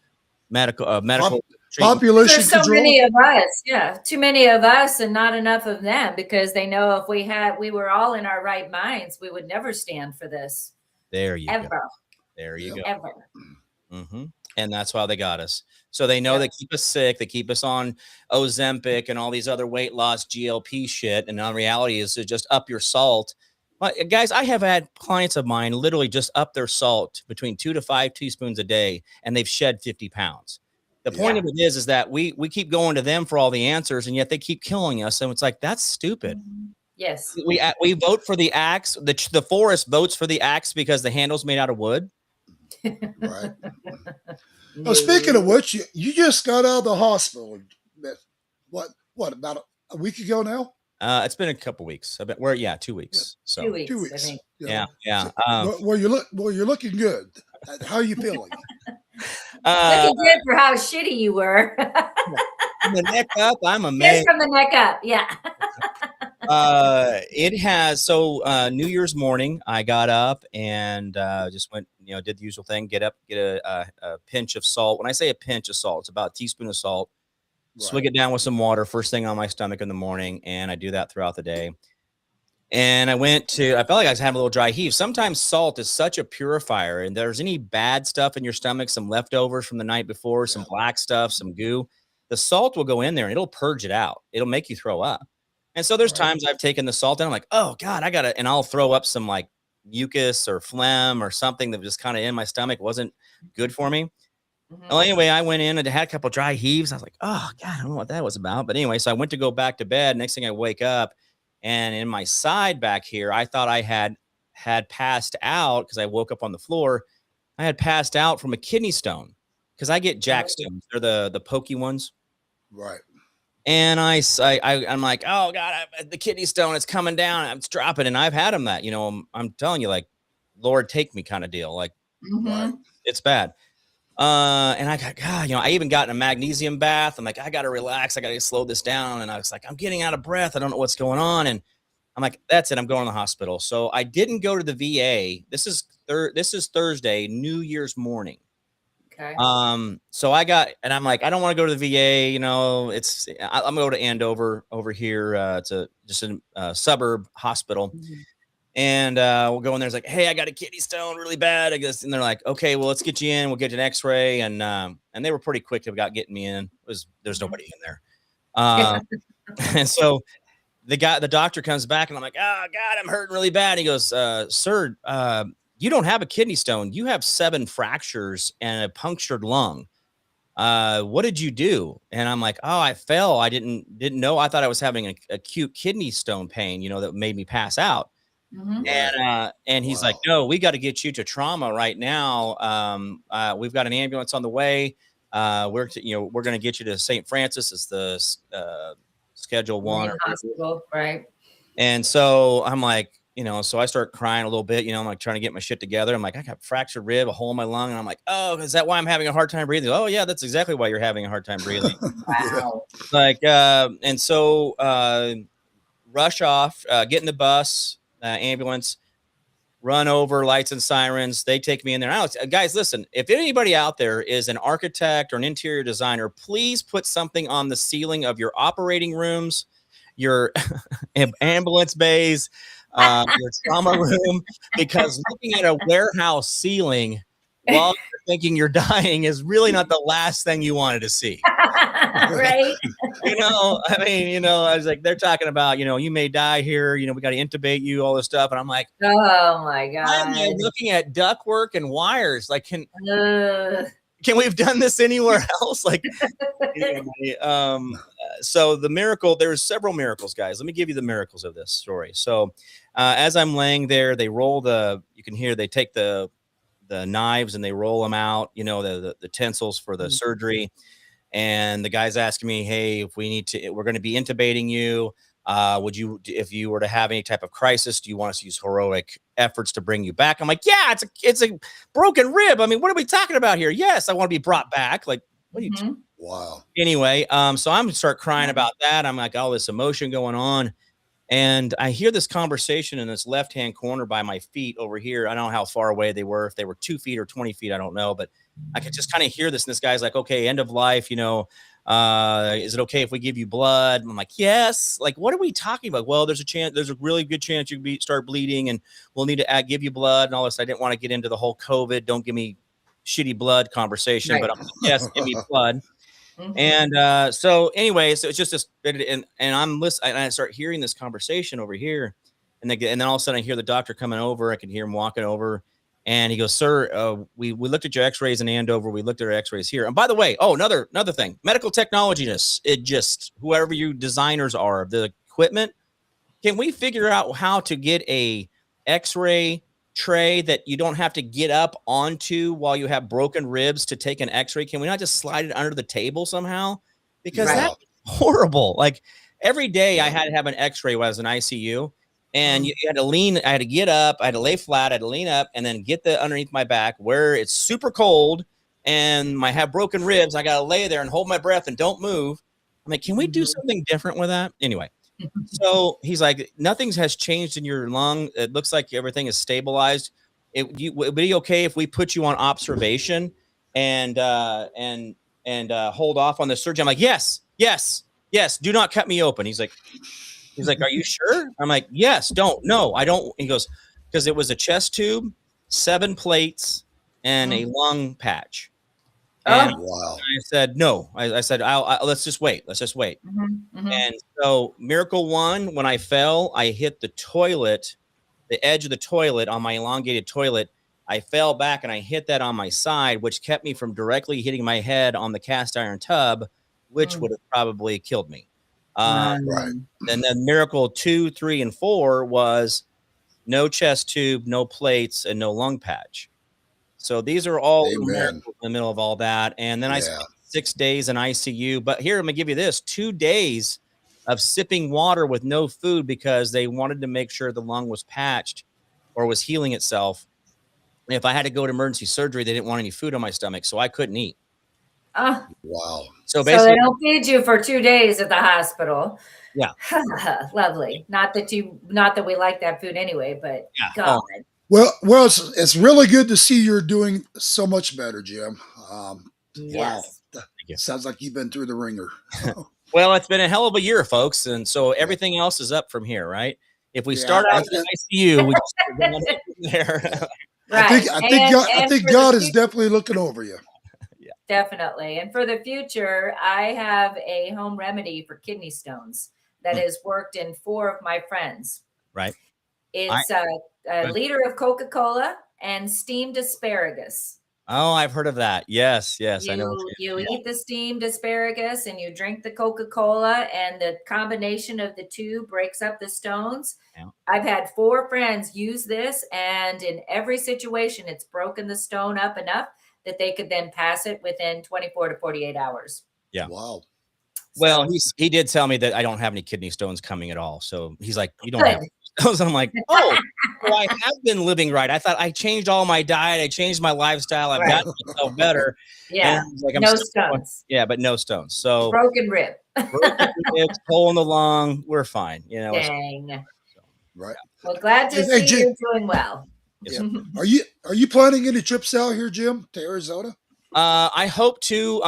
medical treatment. Population There's so control. many of us. Yeah. Too many of us and not enough of them, because they know if we were all in our right minds, we would never stand for this. There you go. Ever. There you go. Ever. And that's why they got us. So they know they keep us sick. They keep us on Ozempic and all these other weight loss GLP shit. And in reality is to just up your salt. Guys, I have had clients of mine literally just up their salt between 2 to 5 teaspoons a day, and they've shed 50 pounds. The point of it is that we keep going to them for all the answers, and yet they keep killing us. And it's like, that's stupid. Yes. We vote for the axe. The forest votes for the axe because the handle's made out of wood. Right. No. Oh, speaking of which, you just got out of the hospital. What about a week ago now? It's been a couple weeks. 2 weeks. So 2 weeks. 2 weeks. I think. Yeah. So, well, you're looking good. How are you feeling? Looking good for how shitty you were. From the neck up, I'm amazed. Just from the neck up, yeah. It has New Year's morning, I got up and just went, did the usual thing, get up, get a pinch of salt. When I say a pinch of salt, it's about a teaspoon of salt. Right. Swig it down with some water first thing on my stomach in the morning, and I do that throughout the day. And I felt like I was having a little dry heave. Sometimes salt is such a purifier, and there's any bad stuff in your stomach, some leftovers from the night before, some black stuff, some goo, the salt will go in there and it'll purge it out. It'll make you throw up. And so there's times I've taken the salt and I'm like, oh God, and I'll throw up some like mucus or phlegm or something that was just kind of in my stomach. Wasn't good for me. Well, anyway, I went in and had a couple dry heaves. I was like, oh God, I don't know what that was about. But anyway, so I went to go back to bed. Next thing I wake up, and in my side back here, I thought I had passed out because I woke up on the floor. I had passed out from a kidney stone because I get jack stones. They're the pokey ones. Right. And I'm like, oh God, the kidney stone is coming down. It's dropping. And I've had them that, I'm telling you, like, Lord, take me kind of deal. Like, it's bad. And I got, God, I even got in a magnesium bath. I'm like, I got to relax. I got to slow this down. And I was like, I'm getting out of breath. I don't know what's going on. And I'm like, that's it. I'm going to the hospital. So I didn't go to the VA. This is Thursday, New Year's morning. Okay. So I'm like, I don't want to go to the VA. I'm going to Andover over here. It's just a suburb hospital. And we'll go in there. It's like, hey, I got a kidney stone really bad, I guess. And they're like, okay, well, let's get you in. We'll get an X-ray. And they were pretty quick about getting me in. There's nobody in there. And so the doctor comes back and I'm like, oh God, I'm hurting really bad. He goes, sir, you don't have a kidney stone. You have 7 fractures and a punctured lung. What did you do? And I'm like, oh, I fell. I didn't know. I thought I was having an acute kidney stone pain, that made me pass out. And he's like, no, we got to get you to trauma right now. We've got an ambulance on the way. We're going to get you to St. Francis. It's the Schedule 1 hospital, right? And so I'm like, so I start crying a little bit, I'm like trying to get my shit together. I'm like, I got fractured rib, a hole in my lung. And I'm like, oh, is that why I'm having a hard time breathing? Oh yeah, that's exactly why you're having a hard time breathing. Wow. Like, and so rush off, get in the bus, ambulance, run over, lights and sirens. They take me in there. Now, guys, listen, if anybody out there is an architect or an interior designer, please put something on the ceiling of your operating rooms, your ambulance bays, your trauma room, because looking at a warehouse ceiling while you're thinking you're dying is really not the last thing you wanted to see. Right. I was like, they're talking about, you may die here, we got to intubate you, all this stuff. And I'm like, oh my God. I'm looking at ductwork and wires. Like, can we have done this anywhere else? Like, so the miracle, there's several miracles, guys. Let me give you the miracles of this story. So as I'm laying there, they roll you can hear, they take the knives and they roll them out, the utensils for the surgery. And the guy's asking me, hey, if we're going to be intubating you, if you were to have any type of crisis, do you want us to use heroic efforts to bring you back? I'm like, yeah, it's a broken rib. I mean, what are we talking about here? Yes, I want to be brought back. Like, What are you? Mhm. Wow. Anyway, so I'm start crying about that. I'm like all this emotion going on. And I hear this conversation in this left-hand corner by my feet over here. I don't know how far away they were, if they were 2 feet or 20 feet, I don't know, but I could just kind of hear this. And this guy's like, okay, end of life, is it okay if we give you blood? And I'm like, yes. Like, what are we talking about? Well, there's a really good chance you start bleeding and we'll need to give you blood and all this. I didn't want to get into the whole COVID, don't give me shitty blood conversation, Right. but I'm like, yes, give me blood. Mhm. And so anyway, so it's just this, and I'm listening, and I start hearing this conversation over here, and then all of a sudden I hear the doctor coming over. I can hear him walking over, and he goes, "Sir, we looked at your X-rays in Andover. We looked at our X-rays here. And by the way, another thing, medical technologists, it just whoever you designers are of the equipment, can we figure out how to get a X-ray tray that you don't have to get up onto while you have broken ribs to take an X-ray? Can we not just slide it under the table somehow? Because Right. that's horrible. Like every day I Yeah. had to have an X-ray when I was in ICU, and you had to lean. I had to get up. I had to lay flat. I had to lean up and then get the underneath my back where it's super cold and I have broken ribs. I got to lay there and hold my breath and don't move. I'm like, can we do something different with that? Anyway. So he's like, nothing has changed in your lung. It looks like everything is stabilized. Would it be okay if we put you on observation and hold off on the surgery? I'm like, yes, yes, yes. Do not cut me open. He's like, are you sure? I'm like, yes. Don't. No, I don't. He goes, because it was a chest tube, 7 plates, and a lung patch. And Oh. Wow. I said, no. I said, let's just wait. Let's just wait. Mhm. Mhm. And so miracle one, when I fell, I hit the toilet, the edge of the toilet on my elongated toilet. I fell back and I hit that on my side, which kept me from directly hitting my head on the cast iron tub, which would have probably killed me. Right. And then miracle 2, 3, and 4 was no chest tube, no plates, and no lung patch. So these are all the Amen. miracles in the middle of all that. And then I Yeah. spent 6 days in ICU. But here, I'm going to give you this 2 days of sipping water with no food because they wanted to make sure the lung was patched or was healing itself. And if I had to go to emergency surgery, they didn't want any food on my stomach. So I couldn't eat. Oh. Wow. So So they basically, don't feed you for 2 days at the hospital. yeah. Lovely. Not that we like that food anyway, but Yeah. God. Well, it's really good to see you're doing so much better, Jim. Wow. Yes. you. Sounds like you've been through the ringer. Well, it's been a hell of a year, folks. And so everything else is up from here, right? If we Yeah, start out in the ICU, we just go on from there. Right. I think for God the is future- definitely looking over you. Definitely. And for the future, I have a home remedy for kidney stones that has worked in 4 of my friends. Right. It's a liter of Coca-Cola and steamed asparagus. Oh, I've heard of that. Yes, yes, I know. You eat the steamed asparagus and you drink the Coca-Cola, and the combination of the two breaks up the stones. Yeah. I've had 4 friends use this, and in every situation, it's broken the stone up enough that they could then pass it within 24 to 48 hours. Yeah. Wow. Well, he did tell me that I don't have any kidney stones coming at all. So he's like, you don't have stones. I'm like, oh, well, I have been living right. I thought I changed all my diet. I changed my lifestyle. I've gotten myself better. Yeah. Like, no stones. Yeah, but no stones. So broken rib. broken ribs, hole in the lung. We're fine. Dang. Right. Well, glad to see you're doing well. Yeah. Are you planning any trips out here, Jim, to Arizona? I hope to.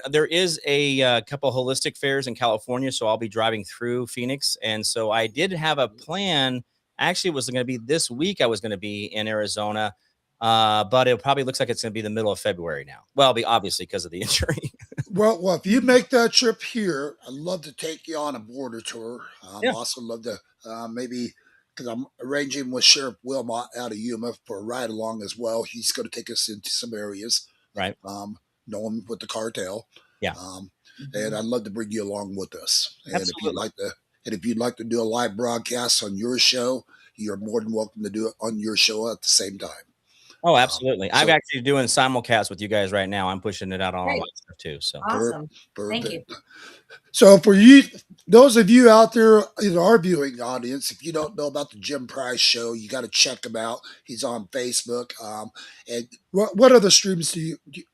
There is a couple holistic fairs in California, so I'll be driving through Phoenix. And so I did have a plan. Actually, it was going to be this week. I was going to be in Arizona, but it probably looks like it's going to be the middle of February now. Well, it'll be obviously because of the injury. Well, if you make that trip here, I'd love to take you on a border tour. Also love to maybe, because I'm arranging with Sheriff Wilmot out of Yuma for a ride along as well. He's going to take us into some areas. Right. Knowing with the cartel. Yeah. And I'd love to bring you along with us. And Absolutely. if you'd like to do a live broadcast on your show, you're more than welcome to do it on your show at the same time. Oh, absolutely. I'm So actually doing simulcast with you guys right now. I'm pushing it out on all my Great. stuff too. So Awesome. Thank you. perfect. So for you, those of you out there in our viewing audience, if you don't know about the Jim Price Show, you got to check him out. He's on Facebook. And what other streams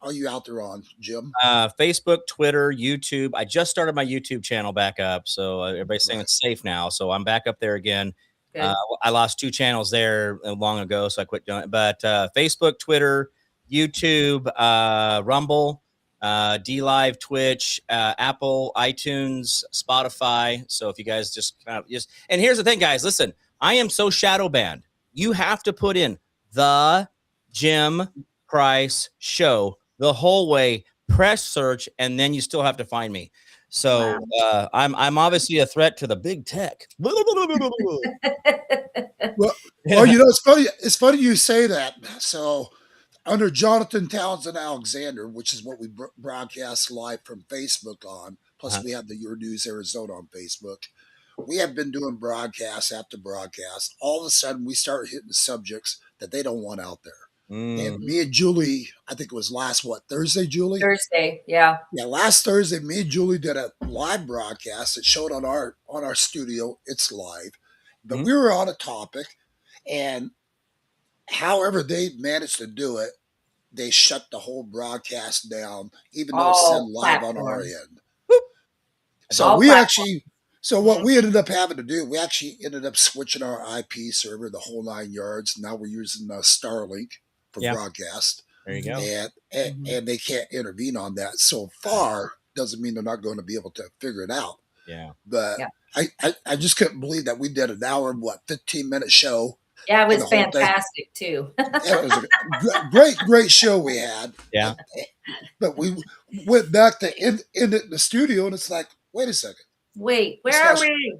are you out there on, Jim? Facebook, Twitter, YouTube. I just started my YouTube channel back up. So everybody's saying Right. it's safe now. So I'm back up there again. Good. I lost 2 channels there long ago, so I quit doing it. But Facebook, Twitter, YouTube, Rumble, D Live, Twitch, Apple, iTunes, Spotify. So if you guys just and here's the thing, guys, listen, I am so shadow banned. You have to put in the Jim Price Show the whole way, press search, and then you still have to find me. So I'm obviously a threat to the big tech. Well, you know, it's funny. It's funny you say that. So, under Jonathan Townsend Alexander, which is what we broadcast live from Facebook on, plus we have the Your News Arizona on Facebook. We have been doing broadcast after broadcast. All of a sudden, we start hitting subjects that they don't want out there. And me and Julie, I think it was last Thursday, Julie? Thursday, yeah. Yeah, last Thursday, me and Julie did a live broadcast that showed on our studio. It's live, but we were on a topic, and however they managed to do it, they shut the whole broadcast down, even though it's All sent live on our platforms. end. All So we platforms. actually, so what we ended up having to do, we actually ended up switching our IP server, the whole 9 yards. Now we're using Starlink for broadcast. There you go. And they can't intervene on that so far. Doesn't mean they're not going to be able to figure it out. Yeah. But I just couldn't believe that we did an hour, 15-minute show. Yeah, it was fantastic too. It was a great show we had. Yeah. But we went back to end it in the studio, and it's like, wait a second. Wait, where are we?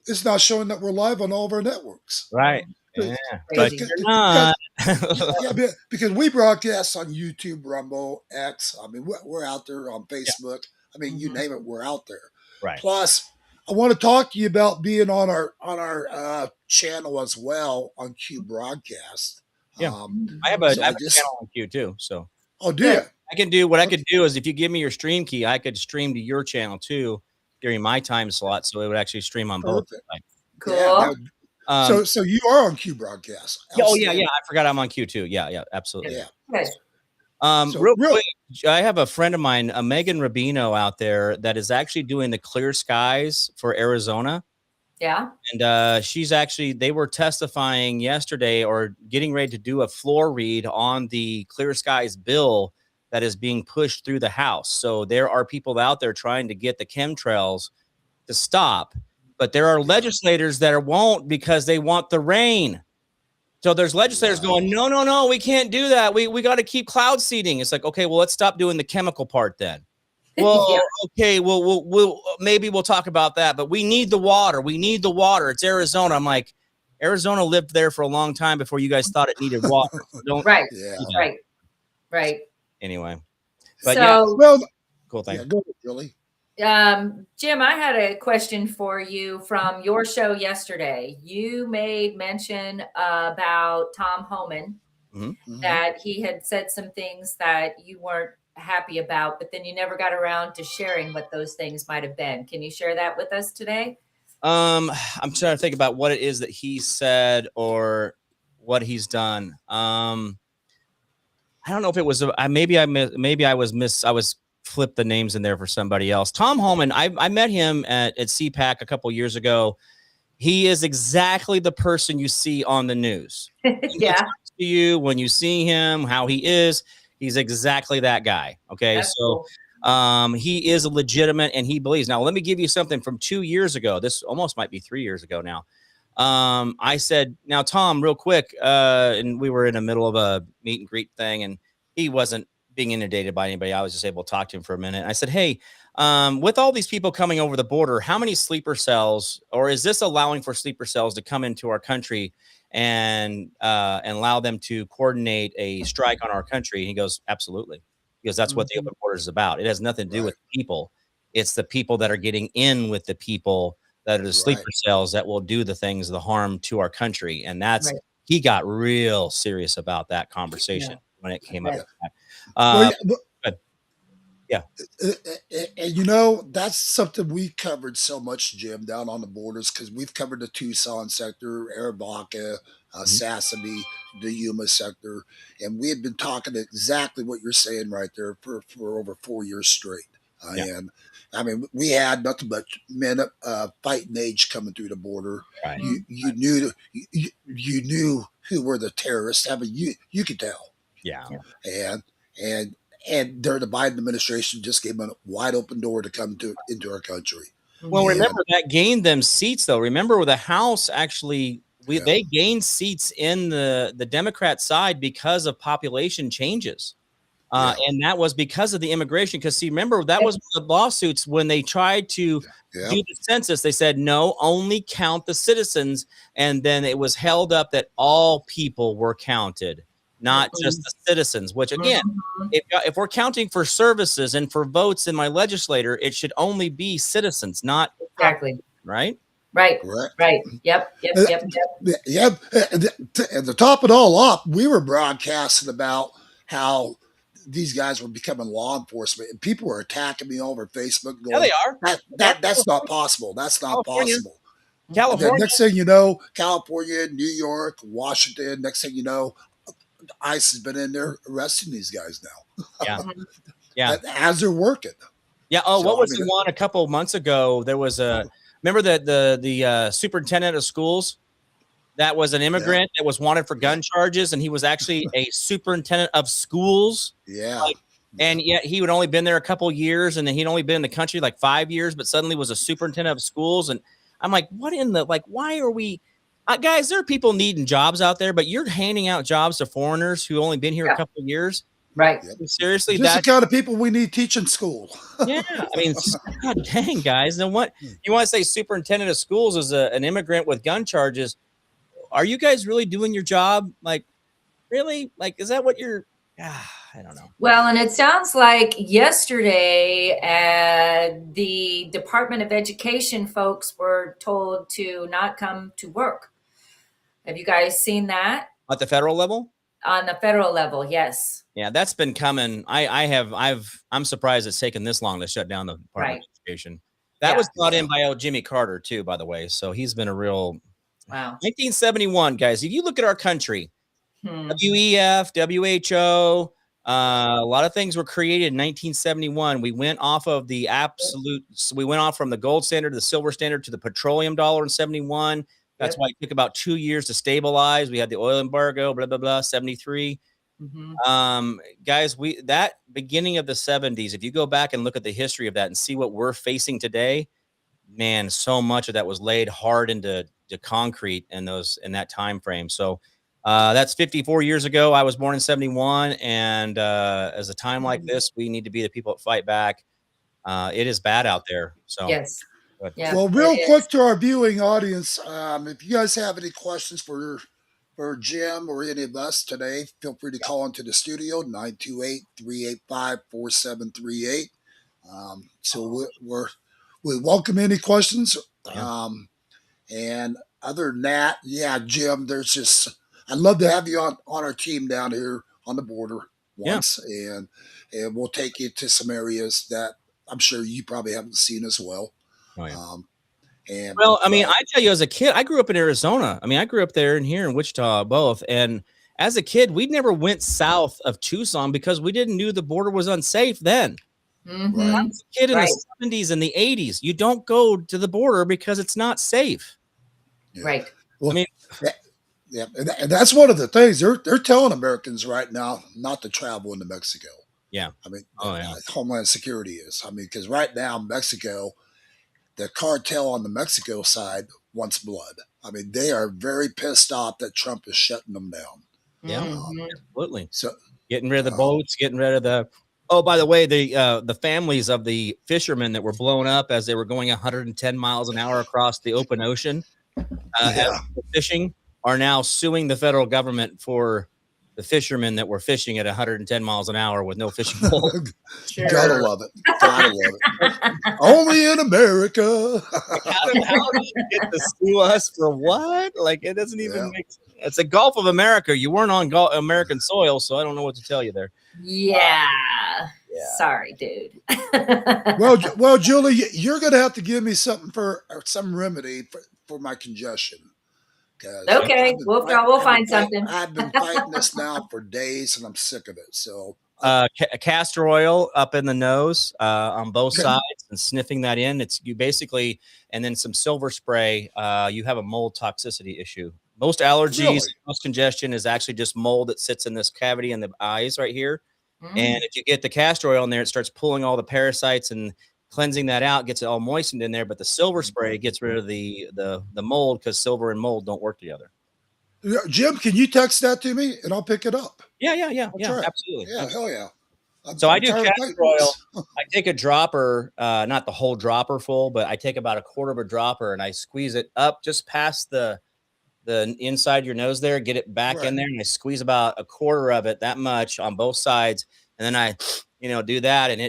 It's not showing that we're live on all of our networks. Right. Yeah. But you're not. Because we broadcast on YouTube, Rumble, X. I mean, we're out there on Facebook. I mean, you name it, we're out there. Right. Plus, I want to talk to you about being on our channel as well on Q Broadcast. Yeah, I have a channel on Q too. So, do you? I can do what I could do is if you give me your stream key, I could stream to your channel too during my time slot, so it would actually stream on both. Cool. Yeah, so you are on Q Broadcast. Oh yeah. I forgot I'm on Q too. Yeah, absolutely. Yeah. Real quick, I have a friend of mine, Megan Rubino, out there that is actually doing the Clear Skies for Arizona. Yeah. And they were testifying yesterday or getting ready to do a floor read on the Clear Skies bill that is being pushed through the House. So there are people out there trying to get the chemtrails to stop, but there are legislators that won't because they want the rain. So there's legislators going, no, we can't do that. We got to keep cloud seeding. It's like, okay, well, let's stop doing the chemical part then. Well, okay, we'll maybe we'll talk about that, but we need the water. We need the water. It's Arizona. I'm like, Arizona lived there for a long time before you guys thought it needed water. Right. Anyway, but cool thing. Yeah, go ahead, Julie. Jim, I had a question for you from your show yesterday. You made mention about Tom Homan, that he had said some things that you weren't happy about, but then you never got around to sharing what those things might have been. Can you share that with us today? I'm trying to think about what it is that he said or what he's done. I don't know if it was I was flipped the names in there for somebody else. Tom Homan, I met him at CPAC a couple years ago. He is exactly the person you see on the news. Yeah. To you when you see him, how he is, he's exactly that guy. Okay. That's so cool. He is legitimate and he believes. Now, let me give you something from 2 years ago. This almost might be 3 years ago now. I said, now, Tom, real quick, and we were in the middle of a meet and greet thing, and he wasn't being inundated by anybody. I was just able to talk to him for a minute. I said, hey, with all these people coming over the border, how many sleeper cells, or is this allowing for sleeper cells to come into our country and allow them to coordinate a strike on our country? And he goes, absolutely. Because that's what the open border is about. It has nothing to do with people. It's the people that are getting in with the people that are the sleeper cells that will do the things, the harm to our country. And that's he got real serious about that conversation when it came up. Well, Good. Yeah. And you know, that's something we covered so much, Jim, down on the borders, because we've covered the Tucson sector, Arivaca, Sasebe, the Yuma sector, and we had been talking exactly what you're saying right there for over 4 years straight. And I mean, we had nothing but men fighting age coming through the border. Right. You knew who were the terrorists. I mean, you could tell. Yeah. And and during the Biden administration just gave them a wide open door to come into our country. Well, remember that gained them seats, though. Remember the House actually they gained seats in the Democrat side because of population changes. And that was because of the immigration. Because see, remember that was the lawsuits when they tried to do the census. They said no, only count the citizens, and then it was held up that all people were counted, not just the citizens. Which again, if we're counting for services and for votes in my legislature, it should only be citizens, not right. Right. Yep. And to top it all off, we were broadcasting about how these guys were becoming law enforcement, and people were attacking me over Facebook. Going, they are. That's not possible. That's not possible. California. Next thing you know, California, New York, Washington. Next thing you know, ICE has been in there arresting these guys now. As they're working. Yeah. Oh, so, what was the one a couple of months ago? There was remember the superintendent of schools that was an immigrant that was wanted for gun charges, and he was actually a superintendent of schools. And yet he had only been there a couple of years, and then he'd only been in the country like 5 years, but suddenly was a superintendent of schools. And I'm like, what in the why are we guys? There are people needing jobs out there, but you're handing out jobs to foreigners who only been here a couple of years. Right. Seriously, that's the kind of people we need teaching school. Yeah. I mean, God dang, guys. And what you want to say superintendent of schools is an immigrant with gun charges. Are you guys really doing your job? Really? Is that what you're I don't know. Well, and it sounds like yesterday the Department of Education folks were told to not come to work. Have you guys seen that? At the federal level? On the federal level, yes. Yeah, that's been coming. I'm surprised it's taken this long to shut down the Department of Education. That was brought in by Jimmy Carter too, by the way. So he's been a real 1971, guys. If you look at our country, WEF, WHO, a lot of things were created in 1971. We went off of the we went off from the gold standard to the silver standard to the petroleum dollar in 71. That's why it took about 2 years to stabilize. We had the oil embargo, blah, blah, blah, 73. Guys, that beginning of the 70s, if you go back and look at the history of that and see what we're facing today, man, so much of that was laid hard into concrete in that time frame. So that's 54 years ago. I was born in 71, and as a time like this, we need to be the people that fight back. It is bad out there. So yeah, well, real quick to our viewing audience, if you guys have any questions for Jim or any of us today, feel free to call into the studio 928-385-4738. So we welcome any questions. And other than that, Jim, I'd love to have you on our team down here on the border once, and we'll take you to some areas that I'm sure you probably haven't seen as well. I tell you, as a kid, I grew up in Arizona. I mean, I grew up there and here in Wichita, both. And as a kid, we never went south of Tucson because we didn't know the border was unsafe then. I was a kid in the 70s and the 80s. You don't go to the border because it's not safe. Right. Well, I mean, and that's one of the things they're telling Americans right now not to travel into Mexico. Yeah. I mean, Homeland Security is. I mean, because right now, Mexico, the cartel on the Mexico side wants blood. I mean, they are very pissed off that Trump is shutting them down. Yeah, absolutely. So getting rid of the boats, getting rid of the. Oh, by the way, the families of the fishermen that were blown up as they were going 110 miles an hour across the open ocean fishing are now suing the federal government for the fishermen that were fishing at 110 miles an hour with no fishing pole. Gotta love it. Gotta love it. Only in America. How do you get to sue us for what? It doesn't even make sense. It's a Gulf of America. You weren't on American soil, so I don't know what to tell you there. Yeah. Yeah. Sorry, dude. Well, Julie, you're going to have to give me something for some remedy for my congestion. Because Okay, we'll find something. I've been fighting this now for days, and I'm sick of it. So, castor oil up in the nose on both sides and sniffing that in. It's you basically, and then some silver spray. You have a mold toxicity issue. Most allergies, Really? most congestion is actually just mold that sits in this cavity in the eyes right here. And if you get the castor oil in there, it starts pulling all the parasites and cleansing that out, gets it all moistened in there. But the silver spray gets rid of the mold, because silver and mold don't work together. Jim, can you text that to me and I'll pick it up? Yeah, Right. absolutely. Yeah, hell yeah. So I do castor oil. I take a dropper, not the whole dropper full, but I take about a quarter of a dropper and I squeeze it up just past the inside your nose there, get it back in there, and I squeeze about a quarter of it, that much on both sides, and then I, do that, and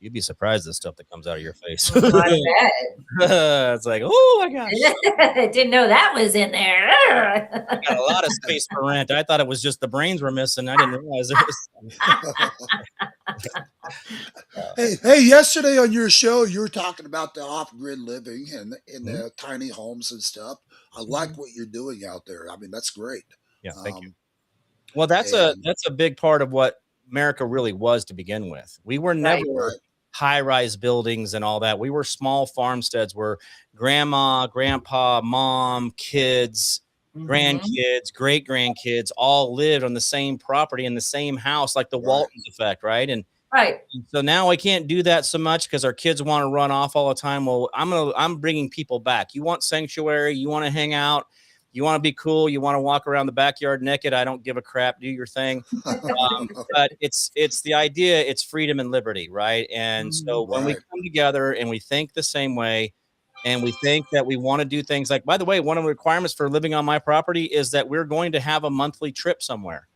you'd be surprised the stuff that comes out of your face. It's like, oh my gosh. Didn't know that was in there. I got a lot of space for rent. I thought it was just the brains were missing. I didn't realize it was. Hey, yesterday on your show, you were talking about the off-grid living and in the tiny homes and stuff. I like what you're doing out there. I mean, that's great. Yeah, thank you. Well, that's a big part of what America really was to begin with. We were never high-rise buildings and all that. We were small farmsteads where grandma, grandpa, mom, kids, grandkids, great-grandkids all lived on the same property in the same house, like the Waltons effect, right? And so now I can't do that so much because our kids want to run off all the time. Well, I'm bringing people back. You want sanctuary, you want to hang out, you want to be cool, you want to walk around the backyard naked. I don't give a crap. Do your thing. But it's the idea. It's freedom and liberty, right? And so when we come together and we think the same way, and we think that we want to do things like, by the way, one of the requirements for living on my property is that we're going to have a monthly trip somewhere.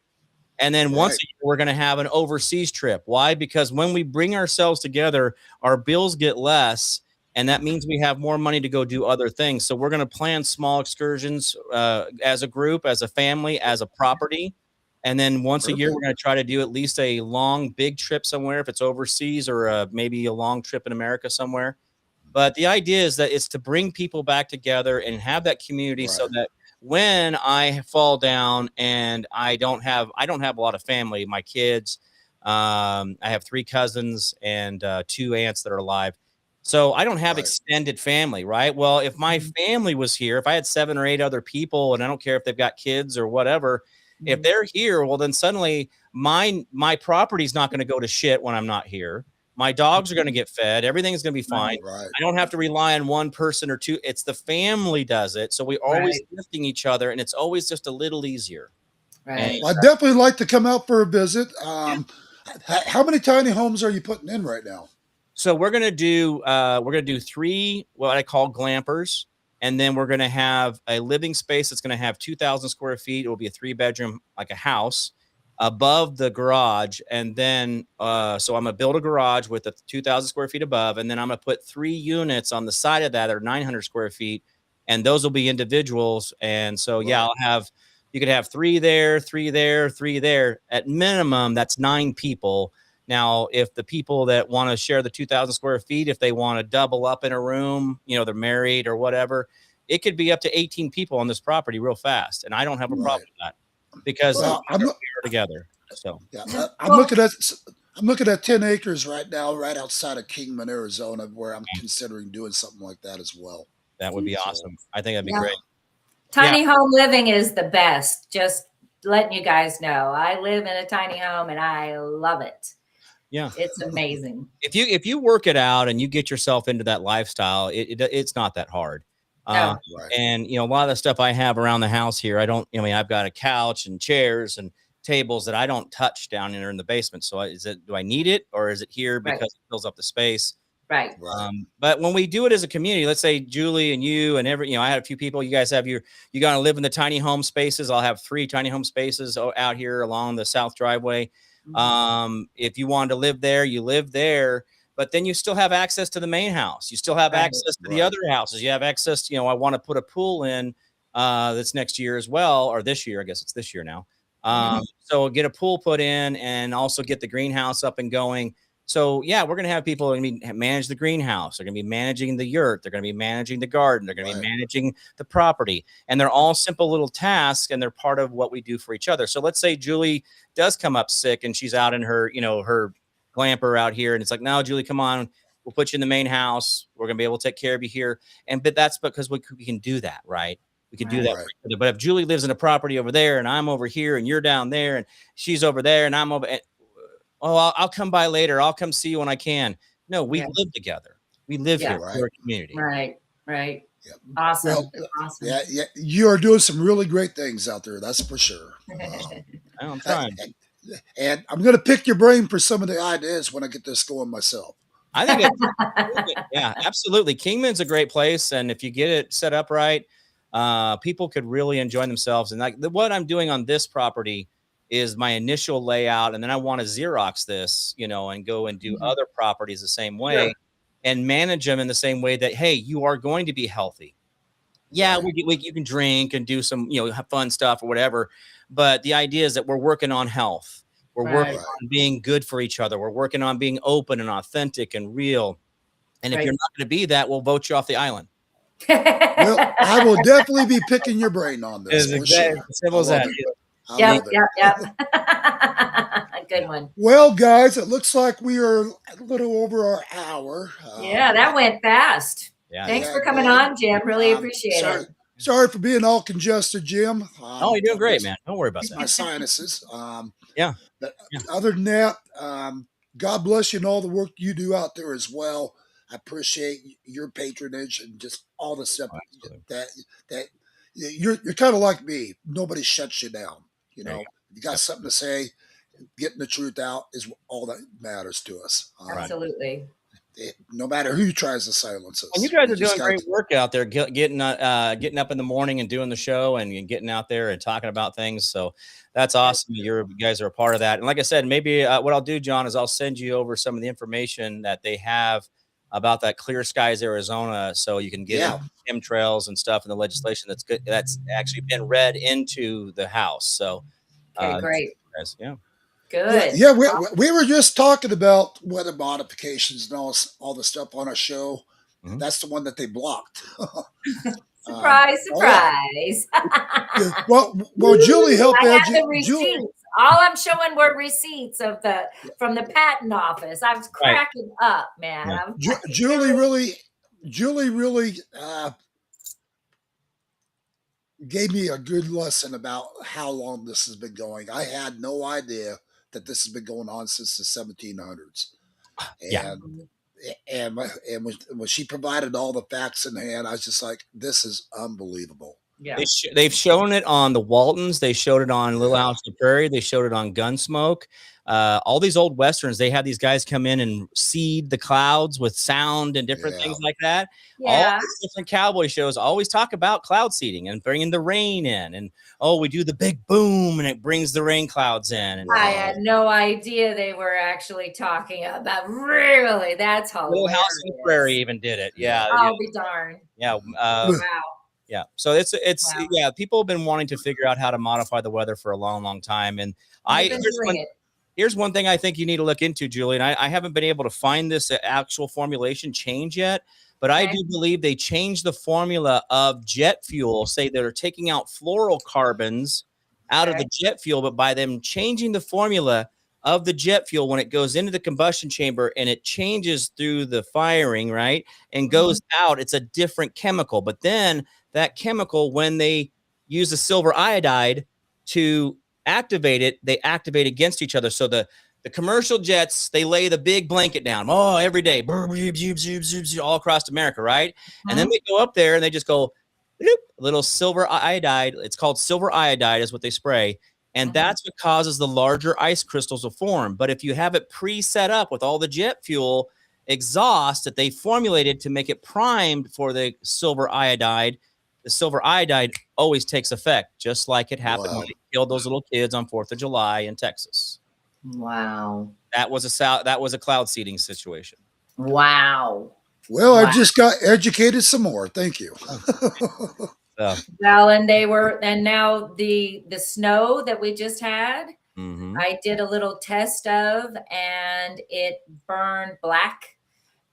And then once a year, we're going to have an overseas trip. Why? Because when we bring ourselves together, our bills get less. And that means we have more money to go do other things. So we're going to plan small excursions as a group, as a family, as a property. And then once a year, we're going to try to do at least a long, big trip somewhere, if it's overseas, or maybe a long trip in America somewhere. But the idea is that it's to bring people back together and have that community so that when I fall down and I don't have a lot of family, my kids, I have 3 cousins and 2 aunts that are alive. So I don't have extended family, right? Well, if my family was here, if I had 7 or 8 other people, and I don't care if they've got kids or whatever, if they're here, well, then suddenly my property's not going to go to shit when I'm not here. My dogs are going to get fed. Everything's going to be fine. I don't have to rely on one person or 2. It's the family does it. So we always lifting each other, and it's always just a little easier. Right. Well, I'd definitely like to come out for a visit. How many tiny homes are you putting in right now? So we're gonna do 3 what I call glampers, and then we're gonna have a living space that's gonna have 2,000 square feet. It will be a 3-bedroom, like a house, above the garage. And then so I'm gonna build a garage with the 2,000 square feet above, and then I'm gonna put 3 units on the side of that are 900 square feet, and those will be individuals. And so you could have 3 there, 3 there, 3 there. At minimum, that's 9 people. Now, if the people that want to share the 2,000 square feet, if they want to double up in a room, they're married or whatever, it could be up to 18 people on this property real fast. And I don't have a problem with that, because we're together. So I'm looking at 10 acres right now, right outside of Kingman, Arizona, where I'm considering doing something like that as well. That would be awesome. I think that'd be great. Tiny home living is the best. Just letting you guys know, I live in a tiny home and I love it. Yeah, it's amazing. If you work it out and you get yourself into that lifestyle, it's not that hard. And a lot of the stuff I have around the house here, I've got a couch and chairs and tables that I don't touch down there in the basement. So do I need it, or is it here because it fills up the space? Right. But when we do it as a community, let's say Julie and you and I had a few people, you guys have you got to live in the tiny home spaces. I'll have 3 tiny home spaces out here along the south driveway. If you wanted to live there, you live there, but then you still have access to the main house. You still have access to the other houses. You have access to, I want to put a pool in that's next year as well, or this year. I guess it's this year now. So get a pool put in and also get the greenhouse up and going. So yeah, we're going to have people going to manage the greenhouse. They're going to be managing the yurt. They're going to be managing the garden. They're going to be managing the property, and they're all simple little tasks, and they're part of what we do for each other. So let's say Julie does come up sick and she's out in her, her glamper out here, and it's like, no, Julie, come on. We'll put you in the main house. We're going to be able to take care of you here. But that's because we can do that, right? We could do that. Right. But if Julie lives in a property over there and I'm over here and you're down there and she's over there and I'm over, I'll come by later. I'll come see you when I can. No, we live together. We live here. We're a community. Right. Yeah. Awesome. Well, awesome. Yeah. You are doing some really great things out there. That's for sure. I'm trying. And I'm going to pick your brain for some of the ideas when I get this going myself. I think yeah, absolutely. Kingman's a great place. And if you get it set up right, people could really enjoy themselves. And like what I'm doing on this property is my initial layout. And then I want to Xerox this, and go and do other properties the same way and manage them in the same way that, hey, you are going to be healthy. Yeah, you can drink and do some, have fun stuff or whatever. But the idea is that we're working on health. We're working on being good for each other. We're working on being open and authentic and real. And if you're not going to be that, we'll vote you off the island. Well, I will definitely be picking your brain on this. Exactly. Simple as that. Yep. Good one. Well, guys, it looks like we are a little over our hour. Yeah, that went fast. Yeah. Thanks for coming on, Jim. Really appreciate it. Sorry for being all congested, Jim. You're doing great, man. Don't worry about that. My sinuses. But other than that, God bless you and all the work you do out there as well. I appreciate your patronage and just all the stuff that you're kind of like me. Nobody shuts you down. You got something to say. Getting the truth out is all that matters to us. Absolutely. No matter who tries to silence us. And you guys are doing great work out there, getting up in the morning and doing the show and getting out there and talking about things. So that's awesome. You guys are a part of that. And like I said, maybe what I'll do, John, is I'll send you over some of the information that they have about that Clear Skies, Arizona, so you can get chemtrails and stuff in the legislation that's good. That's actually been read into the House. So, great. Yeah. Good. Yeah, we were just talking about weather modifications and all the stuff on our show. Mm-hmm. That's the one that they blocked. Surprise! Well, Julie helped Julie. All I'm showing were receipts from the patent office. I was cracking up, man. Yeah. Julie really gave me a good lesson about how long this has been going. I had no idea that this has been going on since the 1700s. And when she provided all the facts in hand, I was just like, this is unbelievable. Yeah. They've shown it on the Waltons. They showed it on Little House on the Prairie. They showed it on Gunsmoke. All these old Westerns, they had these guys come in and seed the clouds with sound and different things like that. Yeah. All these different cowboy shows always talk about cloud seeding and bringing the rain in. And, we do the big boom and it brings the rain clouds in. And, I had no idea they were actually talking about, really, that's hilarious. Little House on the Prairie even did it. Yeah. I'll be darned. Yeah. Wow. Yeah. So it's people have been wanting to figure out how to modify the weather for a long, long time. And here's one thing I think you need to look into, Julie. And I haven't been able to find this actual formulation change yet, but I do believe they changed the formula of jet fuel. Say they're taking out fluorocarbons out of the jet fuel, but by them changing the formula of the jet fuel when it goes into the combustion chamber and it changes through the firing, right, and goes out, it's a different chemical. But then that chemical, when they use the silver iodide to activate it, they activate against each other. So the commercial jets, they lay the big blanket down every day all across America, right? And then they go up there and they just go little silver iodide. It's called silver iodide is what they spray. And that's what causes the larger ice crystals to form. But if you have it pre-set up with all the jet fuel exhaust that they formulated to make it primed for the silver iodide always takes effect, just like it happened when they killed those little kids on 4th of July in Texas. Wow. That was a cloud seeding situation. Wow. Well, I just got educated some more. Thank you. So, Well, and now the snow that we just had, I did a little test of, and it burned black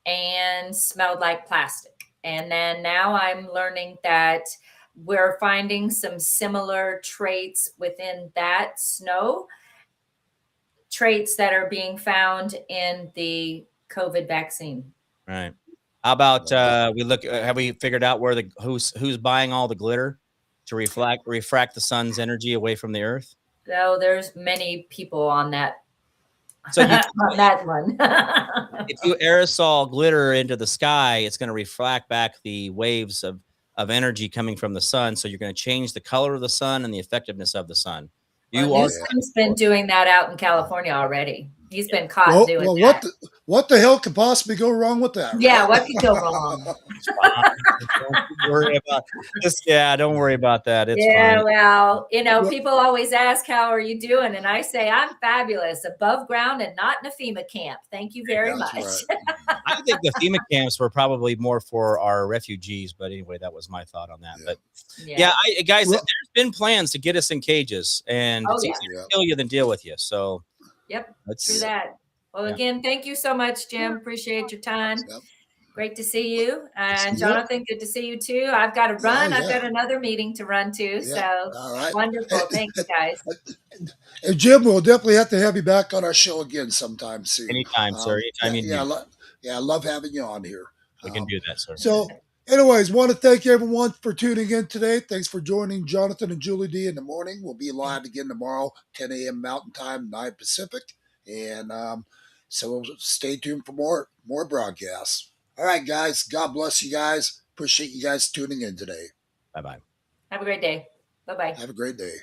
and smelled like plastic. And then now I'm learning that we're finding some similar traits within that snow, traits that are being found in the COVID vaccine. right. How about we look? Have we figured out where who's buying all the glitter to refract the sun's energy away from the earth? So there's many people on that So you, on that one. if you aerosol glitter into the sky, it's going to reflect back the waves of energy coming from the sun. So you're going to change the color of the sun and the effectiveness of the sun. Well, You are Newsom's been doing that out in California already. He's been caught doing well, that. what the hell could possibly go wrong with that? Right? Yeah, what could go wrong? Don't worry about this. Yeah, don't worry about that. It's Yeah, fine. well, people always ask, how are you doing? And I say, I'm fabulous, above ground and not in a FEMA camp. Thank you very much. Right. I think the FEMA camps were probably more for our refugees, but anyway, that was my thought on that. Yeah. But yeah, guys, there's been plans to get us in cages, and it's easier to kill you than deal with you. So, yep, true that. Well, again, thank you so much, Jim. Appreciate your time. Yep. Great to see you. And Jonathan, good to see you too. I've got to run. I've got another meeting to run to. So all right. Wonderful. Thanks, guys. And Jim, we'll definitely have to have you back on our show again sometime soon. Anytime, sir. Anytime you need. I love having you on here. We can do that, sir. So, anyways, want to thank everyone for tuning in today. Thanks for joining Jonathan and Julie D in the morning. We'll be live again tomorrow, 10 a.m. Mountain Time, 9 Pacific. And so stay tuned for more broadcasts. All right, guys. God bless you guys. Appreciate you guys tuning in today. Bye-bye. Have a great day. Bye-bye. Have a great day.